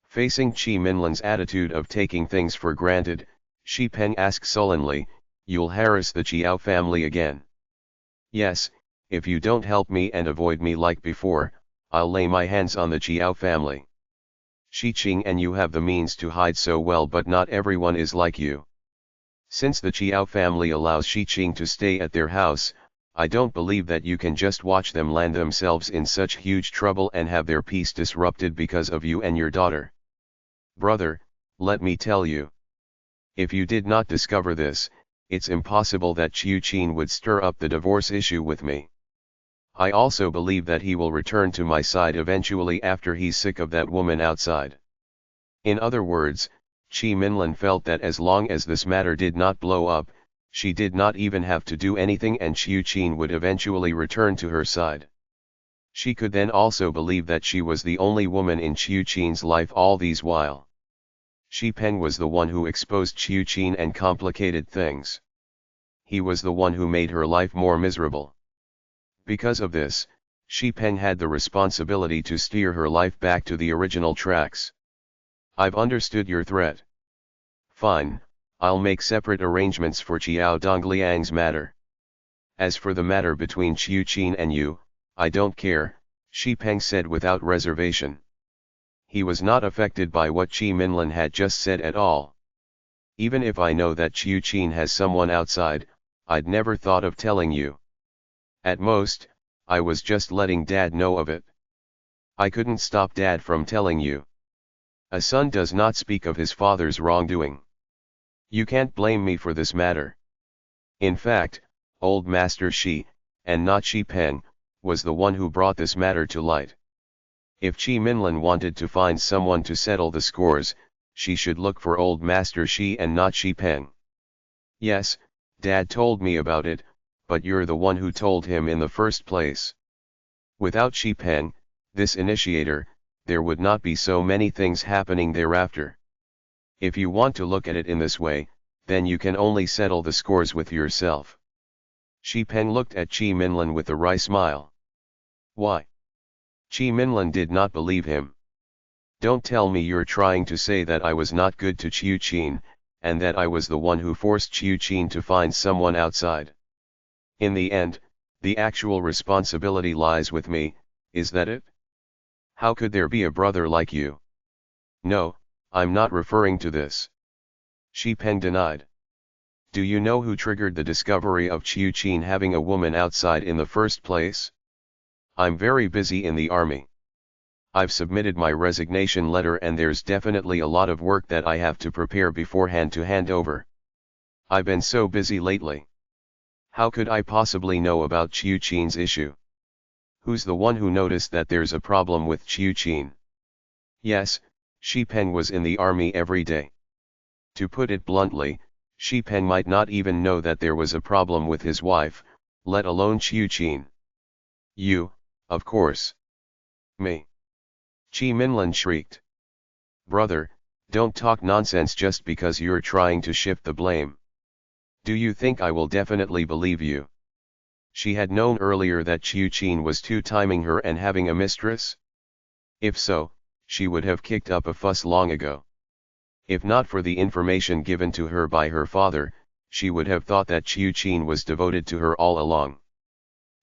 Facing Chi Minlan's attitude of taking things for granted, Shi Peng asked sullenly, you'll harass the Chiao family again? Yes, if you don't help me and avoid me like before, I'll lay my hands on the Chiao family. Shi Qing and you have the means to hide so well, but not everyone is like you. Since the Chiao family allows Shi Qing to stay at their house, I don't believe that you can just watch them land themselves in such huge trouble and have their peace disrupted because of you and your daughter. Brother, let me tell you. If you did not discover this, it's impossible that Chiu Chin would stir up the divorce issue with me. I also believe that he will return to my side eventually after he's sick of that woman outside. In other words, Chi Minlan felt that as long as this matter did not blow up, she did not even have to do anything and Chiu Chin would eventually return to her side. She could then also believe that she was the only woman in Chiu Chin's life all these while. Shi Peng was the one who exposed Chiu Chin and complicated things. He was the one who made her life more miserable. Because of this, Shi Peng had the responsibility to steer her life back to the original tracks. I've understood your threat. Fine, I'll make separate arrangements for Chiao Dongliang's matter. As for the matter between Chiu Chin and you, I don't care, Shi Peng said without reservation. He was not affected by what Chi Minlan had just said at all. Even if I know that Chiu Chin has someone outside, I'd never thought of telling you. At most, I was just letting Dad know of it. I couldn't stop Dad from telling you. A son does not speak of his father's wrongdoing. You can't blame me for this matter. In fact, old Master Shi, and not Shi Peng, was the one who brought this matter to light. If Chi Minlan wanted to find someone to settle the scores, she should look for old Master Shi and not Shi Peng. Yes, Dad told me about it, but you're the one who told him in the first place. Without Shi Peng, this initiator, there would not be so many things happening thereafter. If you want to look at it in this way, then you can only settle the scores with yourself. Shi Peng looked at Chi Minlan with a wry smile. Why? Chi Minlan did not believe him. Don't tell me you're trying to say that I was not good to Chiu Chin, and that I was the one who forced Chiu Chin to find someone outside. In the end, the actual responsibility lies with me, is that it? How could there be a brother like you? No, I'm not referring to this. Shi Peng denied. Do you know who triggered the discovery of Chiu Chin having a woman outside in the first place? I'm very busy in the army. I've submitted my resignation letter and there's definitely a lot of work that I have to prepare beforehand to hand over. I've been so busy lately. How could I possibly know about Chiu Chin's issue? Who's the one who noticed that there's a problem with Chiu Chin? Yes, Shi Peng was in the army every day. To put it bluntly, Shi Peng might not even know that there was a problem with his wife, let alone Chiu Chin. You, of course. Me. Chi Minlan shrieked. Brother, don't talk nonsense just because you're trying to shift the blame. Do you think I will definitely believe you? She had known earlier that Chiu Chin was two-timing her and having a mistress? If so, she would have kicked up a fuss long ago. If not for the information given to her by her father, she would have thought that Qiu Qin was devoted to her all along.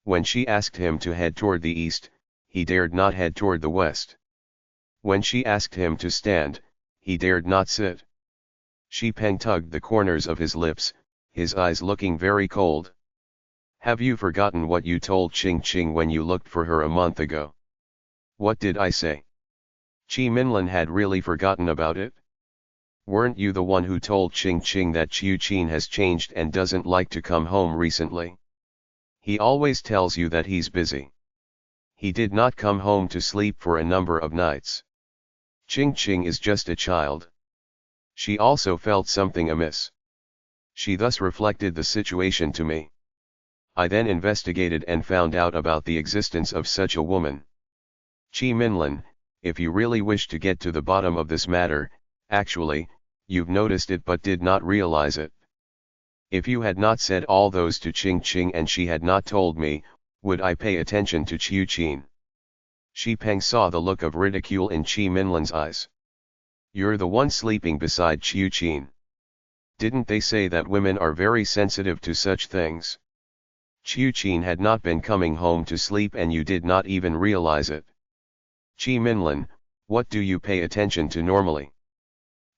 When she asked him to head toward the east, he dared not head toward the west. When she asked him to stand, he dared not sit. Xi Peng tugged the corners of his lips, his eyes looking very cold. Have you forgotten what you told Qing Qing when you looked for her a month ago? What did I say? Qi Minlin had really forgotten about it. Weren't you the one who told Qing Qing that Qiu Qin has changed and doesn't like to come home recently? He always tells you that he's busy. He did not come home to sleep for a number of nights. Qing Qing is just a child. She also felt something amiss. She thus reflected the situation to me. I then investigated and found out about the existence of such a woman. Qi Minlin, if you really wish to get to the bottom of this matter, actually, you've noticed it but did not realize it. If you had not said all those to Qing Qing and she had not told me, would I pay attention to Qiu Qin? Xi Peng saw the look of ridicule in Qi Minlin's eyes. You're the one sleeping beside Qiu Qin. Didn't they say that women are very sensitive to such things? Qiu Qin had not been coming home to sleep and you did not even realize it. Qi Minlin, what do you pay attention to normally?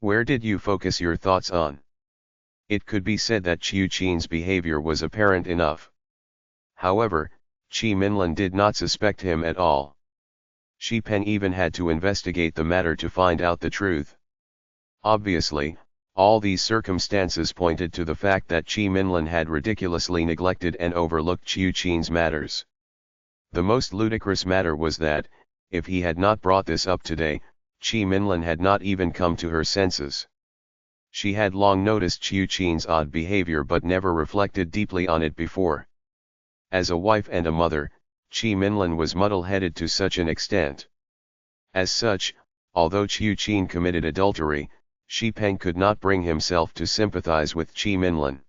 Where did you focus your thoughts on? It could be said that Qiu Qin's behavior was apparent enough. However, Qi Minlin did not suspect him at all. Xi Peng even had to investigate the matter to find out the truth. Obviously, all these circumstances pointed to the fact that Qi Minlin had ridiculously neglected and overlooked Qiu Qin's matters. The most ludicrous matter was that, if he had not brought this up today, Qi Minlin had not even come to her senses. She had long noticed Qiu Qin's odd behavior but never reflected deeply on it before. As a wife and a mother, Qi Minlin was muddle-headed to such an extent. As such, although Qiu Qin committed adultery, Xi Peng could not bring himself to sympathize with Qi Minlin.